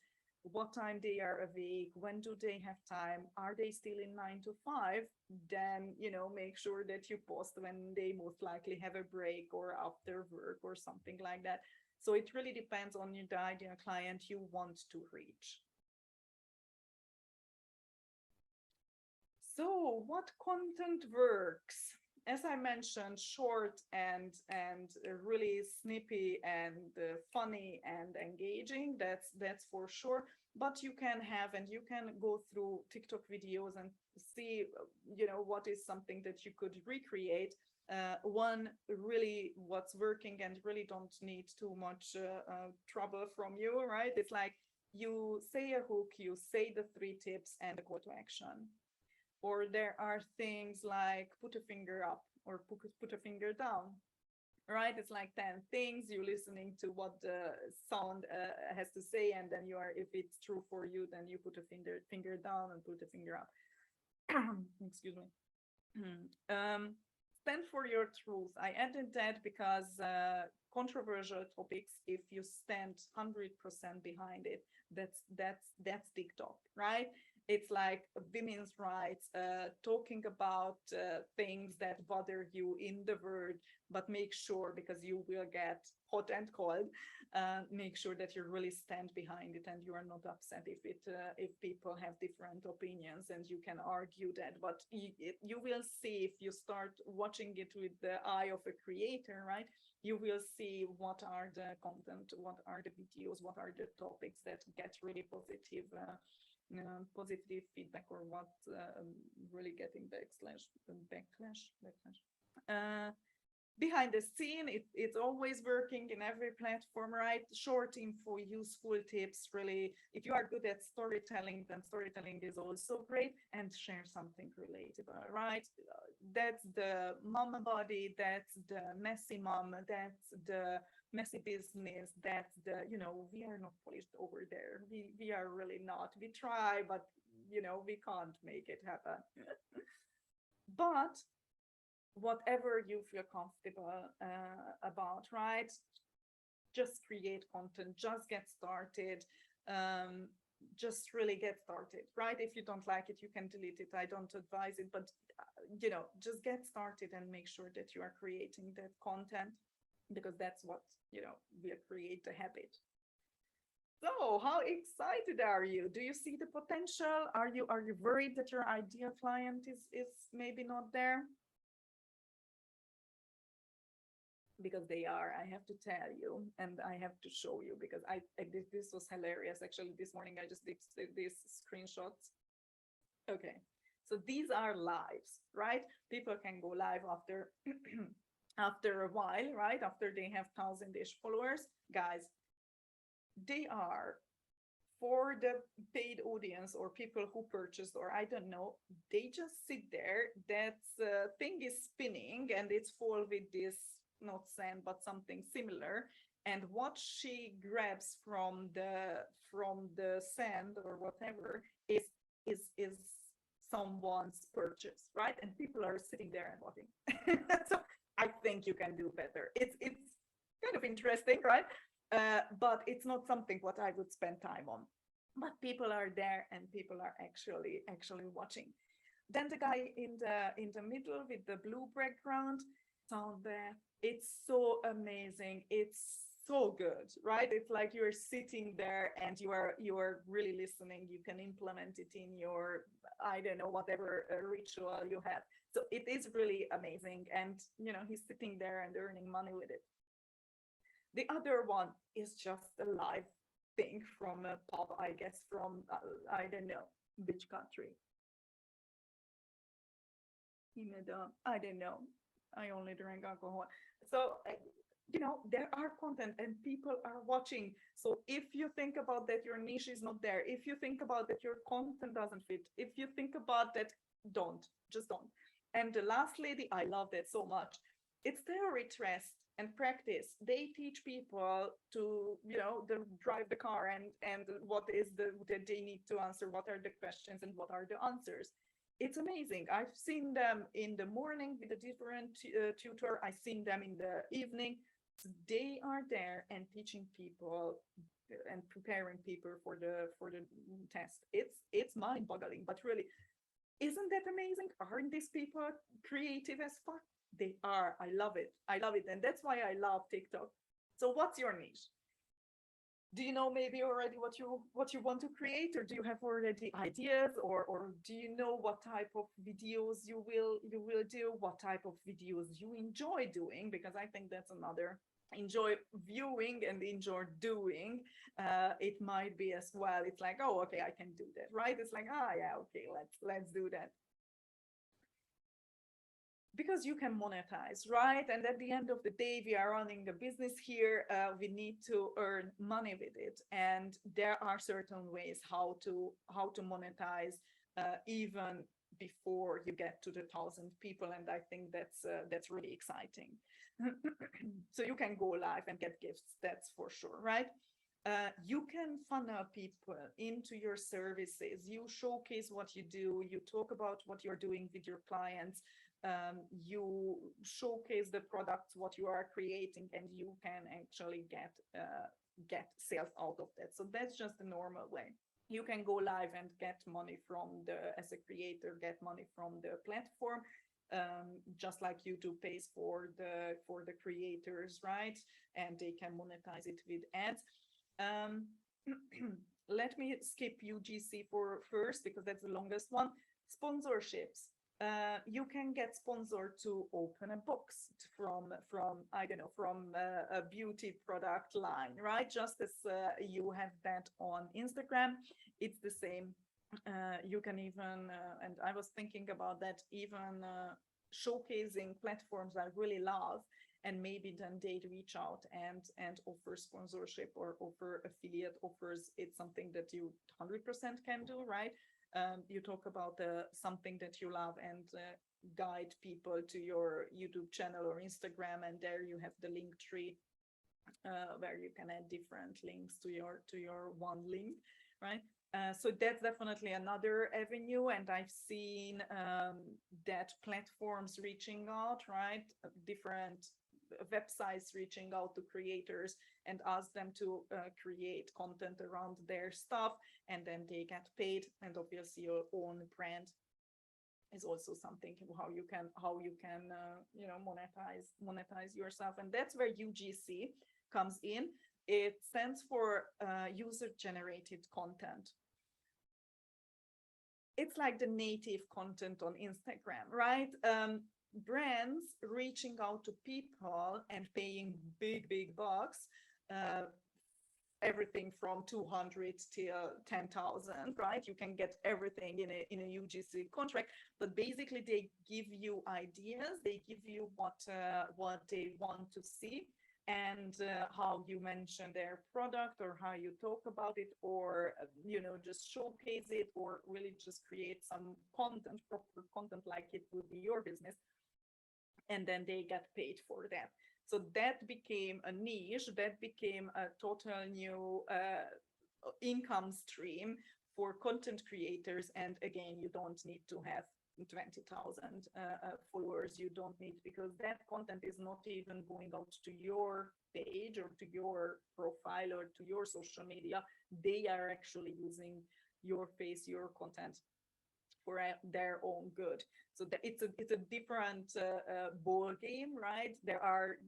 what time they are awake, when do they have time, are they still in 9 to 5? Then, you know, make sure that you post when they most likely have a break or after work or something like that. So it really depends on the ideal client you want to reach. So what content works? As I mentioned, short and really snippy and funny and engaging. That's for sure. But you can have, and you can go through TikTok videos and see, you know, what is something that you could recreate. One really what's working and really don't need too much trouble from you, right? It's like you say a hook, you say the 3 tips and a call to action. Or there are things like put a finger up or put a finger down, right? It's like 10 things, you're listening to what the sound has to say, and then you are, if it's true for you, then you put a finger down and put a finger up. Excuse me. Stand for your truth. I added that because controversial topics, if you stand 100% behind it, that's TikTok, right? It's like women's rights, talking about things that bother you in the word, but make sure, because you will get hot and cold, make sure that you really stand behind it and you are not upset if people have different opinions, and you can argue that. But you will see, if you start watching it with the eye of a creator, right, you will see what are the content, what are the videos, what are the topics that get really positive feedback, or what really getting backlash. Behind the scene, it's always working in every platform, right? Short info, useful tips, really. If you are good at storytelling, then storytelling is also great. And share something relatable, right? That's the mama body, that's the messy mom, that's the messy business, that's the, you know, we are not polished over there. We are really not. We try, but, you know, we can't make it happen. But whatever you feel comfortable about, right? Just create content, just get started. Just really get started, right? If you don't like it, you can delete it. I don't advise it, but you know, just get started and make sure that you are creating that content, because that's what, you know, will create a habit. So how excited are you? Do you see the potential? Are you worried that your ideal client is maybe not there? Because they are, I have to tell you, and I have to show you, because I this was hilarious. Actually, this morning I just did these screenshots. Okay, so these are lives, right? People can go live after after a while, right? After they have 1,000-ish followers. Guys, they are for the paid audience or people who purchased, or I don't know, they just sit there. That thing is spinning and it's full with this, not sand, but something similar. And what she grabs from the sand or whatever is someone's purchase, right? And people are sitting there and watching. So I think you can do better. It's kind of interesting, right? But it's not something what I would spend time on. But people are there and people are actually watching. Then the guy in the middle with the blue background, sound there. It's so amazing. It's so good, right? It's like you're sitting there and you are really listening. You can implement it in your, I don't know, whatever ritual you have. So it is really amazing. And, he's sitting there and earning money with it. The other one is just a live thing from a pub, I guess, from, I don't know, which country. I don't know. I only drink alcohol. So, there are content and people are watching. So if you think about that, your niche is not there. If you think about that, your content doesn't fit. If you think about that, just don't. And the last lady, I love that so much. It's theory, rest and practice. They teach people to, drive the car and what is that they need to answer, what are the questions and what are the answers. It's amazing. I've seen them in the morning with a different tutor. I've seen them in the evening. So they are there and teaching people and preparing people for the test. It's mind-boggling, but really, isn't that amazing? Aren't these people creative as fuck? They are. I love it. I love it, and that's why I love TikTok. So, what's your niche? Do you know maybe already what you want to create, or do you have already ideas, or do you know what type of videos you will do, what type of videos you enjoy doing? Because I think that's another, enjoy viewing and enjoy doing. It might be as well. It's like, oh, okay, I can do that, right? It's like, yeah, okay, let's do that. Because you can monetize, right? And at the end of the day, we are running a business here. We need to earn money with it, and there are certain ways how to monetize, even before you get to the 1,000 people. And I think that's really exciting. So you can go live and get gifts, that's for sure, right? You can funnel people into your services. You showcase what you do. You talk about what you're doing with your clients. You showcase the products, what you are creating, and you can actually get sales out of that. So that's just the normal way. You can go live and get money as a creator, get money from the platform, just like YouTube pays for the creators, right? And they can monetize it with ads. Let me skip UGC for first, because that's the longest one. Sponsorships. You can get sponsored to open a box from I don't know, from a beauty product line, right? Just as you have that on Instagram, it's the same. You can even, and I was thinking about that, even showcasing platforms I really love, and maybe then they reach out and offer sponsorship or offer affiliate offers. It's something that you 100% can do, right? You talk about something that you love and guide people to your YouTube channel or Instagram, and there you have the link tree where you can add different links to your one link, right? So that's definitely another avenue, and I've seen that platforms reaching out, right? Different websites reaching out to creators and ask them to create content around their stuff, and then they get paid. And obviously your own brand is also something how you can monetize yourself. And that's where UGC comes in. It stands for user generated content. It's like the native content on Instagram, right? Brands reaching out to people and paying big bucks, everything from 200 till 10,000, right? You can get everything in a UGC contract, but basically they give you ideas, they give you what they want to see, and how you mention their product, or how you talk about it, or just showcase it, or really just create some content, proper content, like it would be your business, and then they get paid for that. So that became a niche, that became a total new income stream for content creators. And again, you don't need to have 20,000 followers. You don't need, because that content is not even going out to your page or to your profile or to your social media. They are actually using your face, your content for their own good. So it's a different ball game, right? There are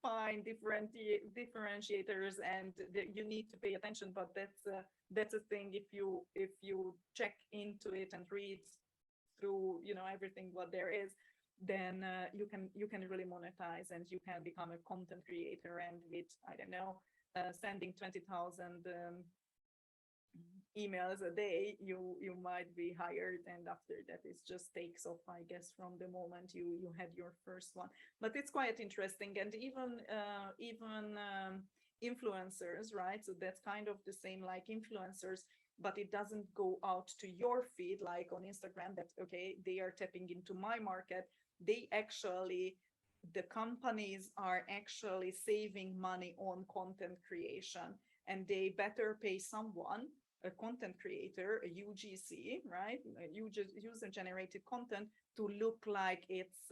fine differentiators, and you need to pay attention. But that's a thing. If you check into it and read through, you know, everything what there is, then you can really monetize, and you can become a content creator. And with, I don't know, sending 20,000 emails a day, you might be hired, and after that it just takes off, I guess, from the moment you had your first one. But it's quite interesting. And even influencers, right? So that's kind of the same like influencers, but it doesn't go out to your feed like on Instagram, that okay, they are tapping into my market. They actually, the companies are actually saving money on content creation, and they better pay someone, a content creator, a UGC, right, user generated content, to look like it's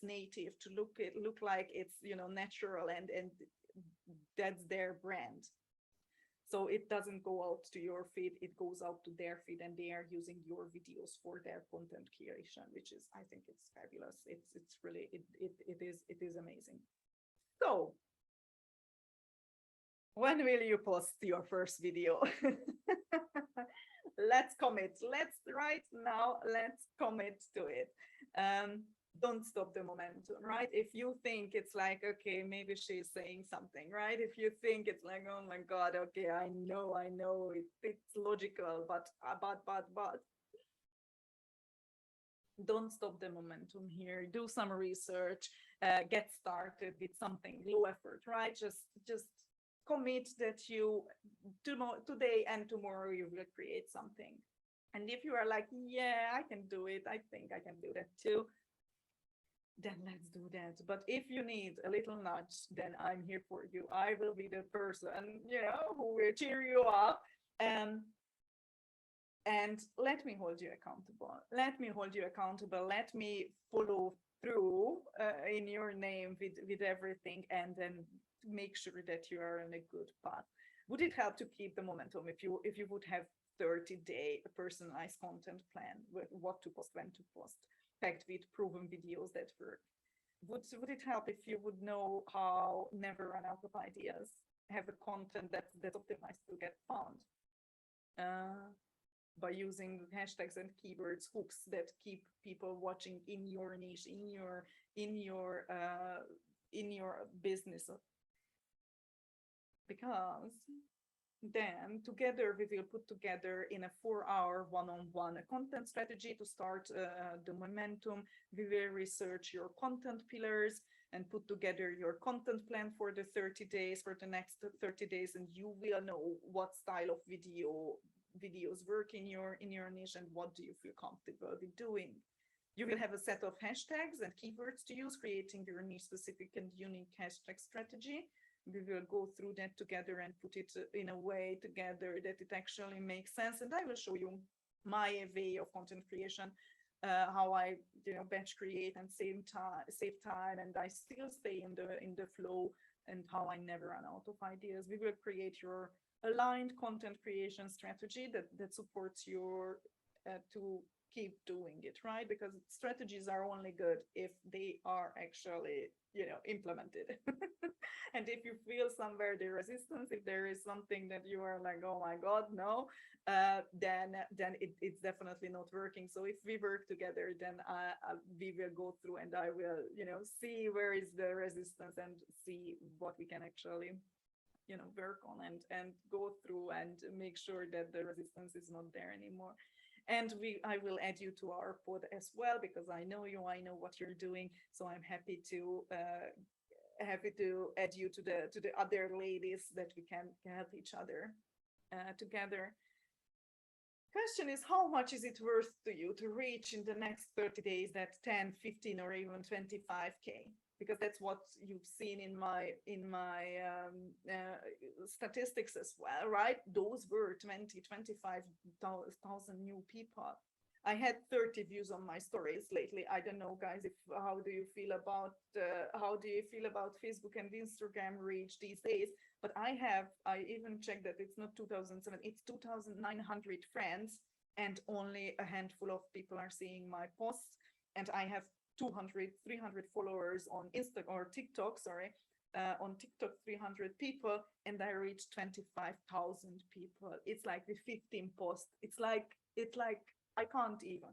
native, to look like it's, you know, natural, and that's their brand. So it doesn't go out to your feed, it goes out to their feed, and they are using your videos for their content creation, which is, I think it's fabulous. It's really, it is amazing. So when will you post your first video? Let's commit. Let's right now, let's commit to it. Don't stop the momentum, right? If you think it's like, okay, maybe she's saying something, right? If you think it's like, oh my God, okay, I know it's logical, but don't stop the momentum here. Do some research, get started with something low effort, right? Just commit that you today and tomorrow you will create something. And if you are like, yeah, I can do it, I think I can do that too, then let's do that. But if you need a little nudge, then I'm here for you. I will be the person, you know, who will cheer you up. And let me hold you accountable. Let me hold you accountable. Let me follow through in your name with everything, and then make sure that you are on a good path. Would it help to keep the momentum if you would have 30-day personalized content plan with what to post, when to post, packed with proven videos that work? Would it help if you would know how never run out of ideas, have a content that's optimized to get found, by using hashtags and keywords, hooks that keep people watching in your niche, in your business? Because then together we will put together in a 4-hour one-on-one content strategy to start the momentum. We will research your content pillars and put together your content plan for the 30 days, for the next 30 days, and you will know what style of videos work in your niche, and what do you feel comfortable with doing. You will have a set of hashtags and keywords to use, creating your niche specific and unique hashtag strategy. We will go through that together and put it in a way together that it actually makes sense. And I will show you my way of content creation, how I, you know, batch create and save time, and I still stay in the flow, and how I never run out of ideas. We will create your aligned content creation strategy that supports your to keep doing it, right? Because strategies are only good if they are actually, you know, implemented. And if you feel somewhere the resistance, if there is something that you are like, oh my God, no, then it's definitely not working. So if we work together, then we will go through, and I will, you know, see where is the resistance, and see what we can actually, you know, work on, and go through and make sure that the resistance is not there anymore. And I will add you to our pod as well, because I know you, I know what you're doing. So I'm happy to add you to the other ladies, that we can help each other together. Question is, how much is it worth to you to reach in the next 30 days that 10, 15, or even 25K? Because that's what you've seen in my statistics as well, right? Those were 25,000 new people. I had 30 views on my stories lately. I don't know, guys, how do you feel about Facebook and Instagram reach these days? But I even checked that it's not 2007, it's 2,900 friends, and only a handful of people are seeing my posts. And I have 200, 300 followers on Instagram or TikTok, on TikTok, 300 people, and I reached 25,000 people. It's like with 15 posts. It's like I can't even.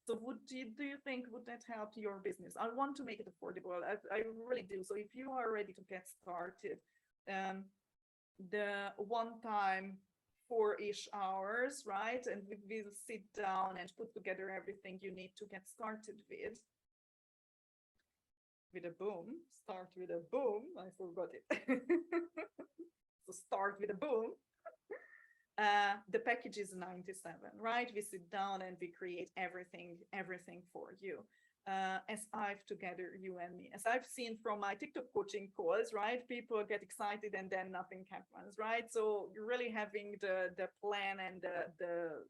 So do you think would that help your business? I want to make it affordable. I really do. So if you are ready to get started, um, the one time 4-ish hours, right? And we will sit down and put together everything you need to get started with a boom. Start with a boom. I forgot it. So start with a boom. The package is 97, right? We sit down and we create everything for you. As I've together, you and me, as I've seen from my TikTok coaching calls, right? People get excited and then nothing happens, right? So you're really having the plan and the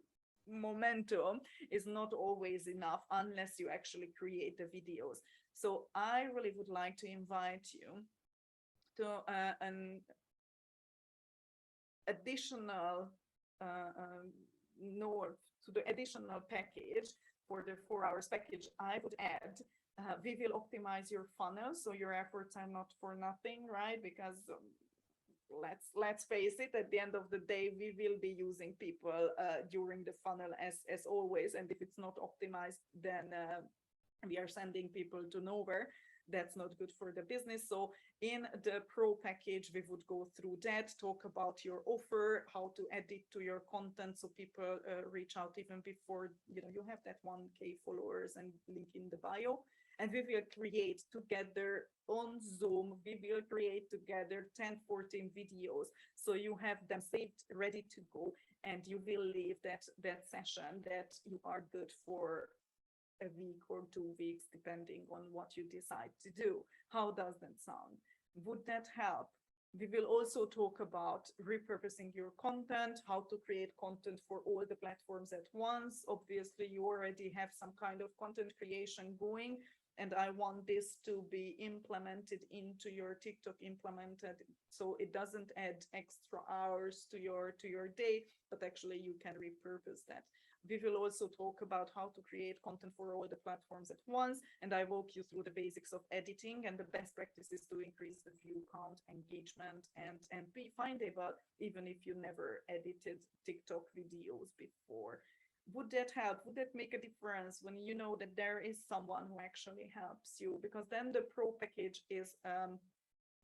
momentum is not always enough unless you actually create the videos. So I really would like to invite you to an additional no to the additional package. For the 4 hours package, I would add we will optimize your funnel, so your efforts are not for nothing, right? Because let's face it, at the end of the day we will be using people during the funnel as always, and if it's not optimized, then we are sending people to nowhere. That's not good for the business. So in the pro package, we would go through that, talk about your offer, how to add it to your content, so people reach out even before you have that 1K followers and link in the bio. And we will create together on Zoom, we will create together 10-14 videos, so you have them saved, ready to go, and you will leave that session that you are good for a week or 2 weeks, depending on what you decide to do. How does that sound? Would that help? We will also talk about repurposing your content, how to create content for all the platforms at once. Obviously, you already have some kind of content creation going, and I want this to be implemented into your TikTok, so it doesn't add extra hours to your day, but actually you can repurpose that. We will also talk about how to create content for all the platforms at once, and I walk you through the basics of editing and the best practices to increase the view count, engagement, and be findable, even if you never edited TikTok videos before. Would that help? Would that make a difference when you know that there is someone who actually helps you? Because then the pro package is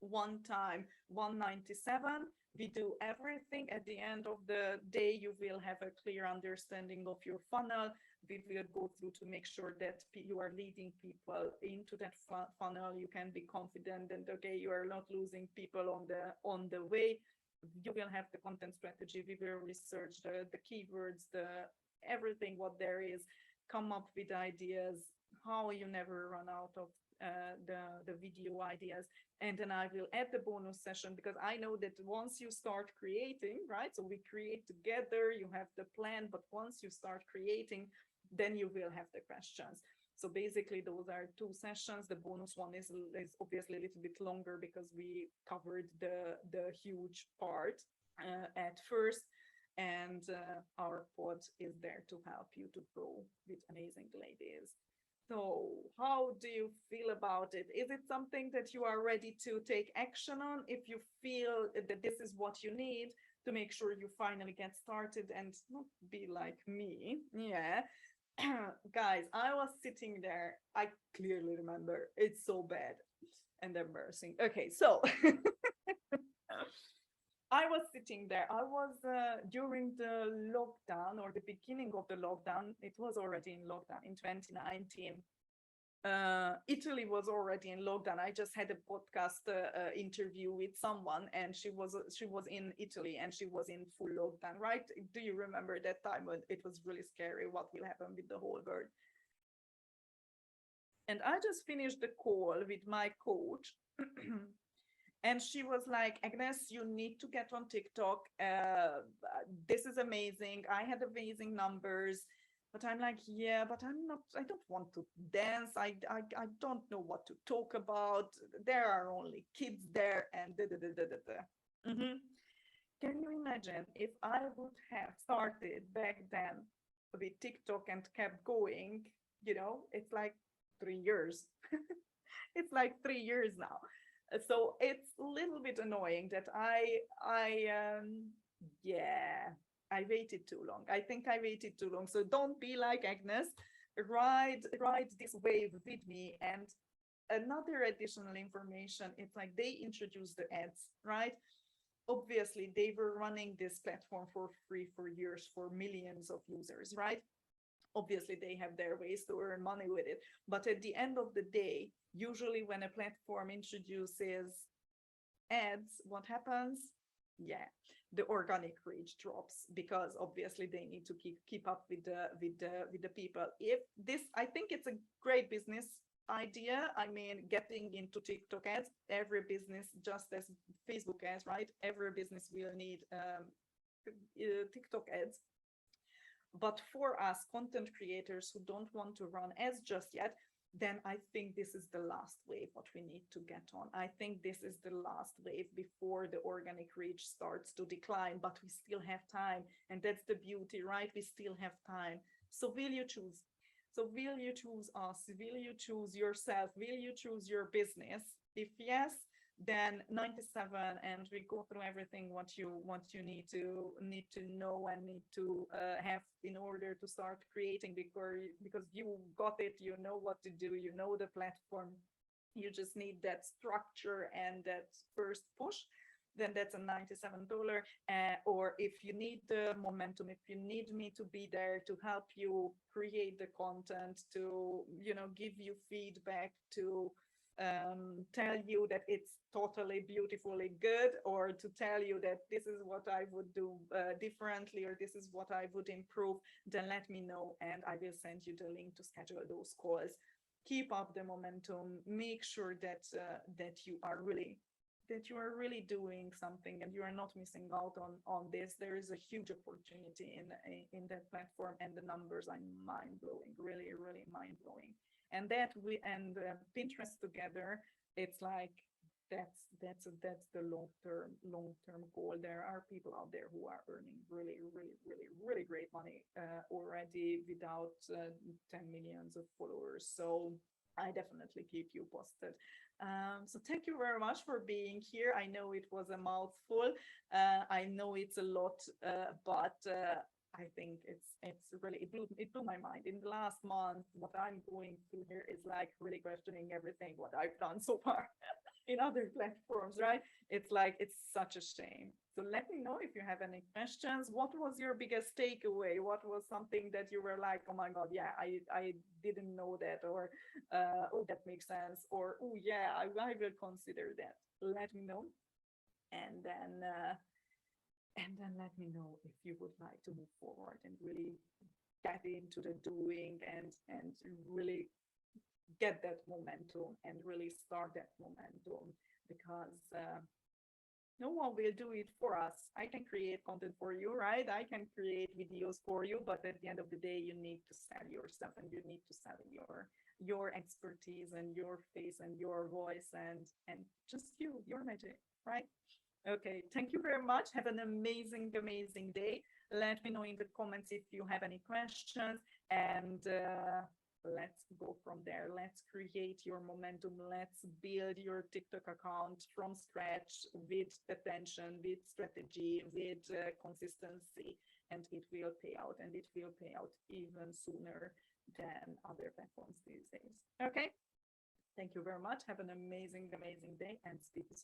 one time 197. We do everything. At the end of the day, you will have a clear understanding of your funnel. We will go through to make sure that you are leading people into that funnel. You can be confident and okay, you are not losing people on the way. You will have the content strategy. We will research the keywords, everything what there is, come up with ideas, how you never run out of the video ideas. And then I will add the bonus session, because I know that once you start creating, right, so we create together, you have the plan, but once you start creating, then you will have the questions. So basically those are 2 sessions. The bonus one is obviously a little bit longer because we covered the huge part at first, and our pod is there to help you to grow with amazing ladies. So how do you feel about it? Is it something that you are ready to take action on? If you feel that this is what you need to make sure you finally get started and not be like me. Yeah. Guys, I was sitting there. I clearly remember. It's so bad and embarrassing. Okay, so I was sitting there. I was during the lockdown, or the beginning of the lockdown. It was already in lockdown in 2019. Italy was already in lockdown. I just had a podcast interview with someone, and she was in Italy and she was in full lockdown, right? Do you remember that time when it was really scary? What will happen with the whole world? And I just finished the call with my coach. And she was like, Agnes, you need to get on TikTok. This is amazing. I had amazing numbers. But I'm like, yeah, but I don't want to dance. I don't know what to talk about. There are only kids there and da da da da da. Mm-hmm. Can you imagine if I would have started back then with TikTok and kept going? It's like 3 years. It's like 3 years now. So it's a little bit annoying that I I waited too long. I think I waited too long. So don't be like Agnes. Ride this wave with me. And another additional information, it's like they introduced the ads, right? Obviously, they were running this platform for free for years for millions of users, right? Obviously, they have their ways to earn money with it. But at the end of the day, usually when a platform introduces ads, what happens? Yeah, the organic reach drops because obviously they need to keep up with the people. If this, I think it's a great business idea. I mean, getting into TikTok ads, every business, just as Facebook ads, right? Every business will need TikTok ads. But for us content creators who don't want to run ads just yet, then I think this is the last wave what we need to get on. I think this is the last wave before the organic reach starts to decline, but we still have time. And that's the beauty, right? We still have time. So will you choose? So will you choose us? Will you choose yourself? Will you choose your business? If yes, then 97, and we go through everything what you need to know and need to have in order to start creating, because you got it, you know what to do, you know the platform, you just need that structure and that first push. Then that's a $97. Or if you need the momentum, if you need me to be there to help you create the content, to give you feedback, to tell you that it's totally beautifully good, or to tell you that this is what I would do differently, or this is what I would improve, then let me know and I will send you the link to schedule those calls. Keep up the momentum, make sure that you are really doing something and you are not missing out on this. There is a huge opportunity in that platform, and the numbers are mind-blowing, really, really mind-blowing. And Pinterest together, it's like that's the long-term goal. There are people out there who are earning really, really, really, really great money already without 10 millions of followers. So I definitely keep you posted. So thank you very much for being here. I know it was a mouthful. I know it's a lot, but I think it's really, it blew my mind. In the last month, what I'm going through here is like really questioning everything what I've done so far in other platforms, right? It's like, it's such a shame. So let me know if you have any questions. What was your biggest takeaway? What was something that you were like, oh my God, yeah, I didn't know that, or oh, that makes sense, or oh yeah, I will consider that. Let me know. And then let me know if you would like to move forward and really get into the doing and really get that momentum and really start that momentum, because no one will do it for us. I can create content for you, right? I can create videos for you, but at the end of the day, you need to sell yourself, and you need to sell your expertise and your face and your voice and just your magic, right? Okay, thank you very much. Have an amazing, amazing day. Let me know in the comments if you have any questions, and let's go from there. Let's create your momentum. Let's build your TikTok account from scratch with attention, with strategy, with consistency, and it will pay out, and it will pay out even sooner than other platforms these days. Okay. Thank you very much. Have an amazing, amazing day, and speak to you soon.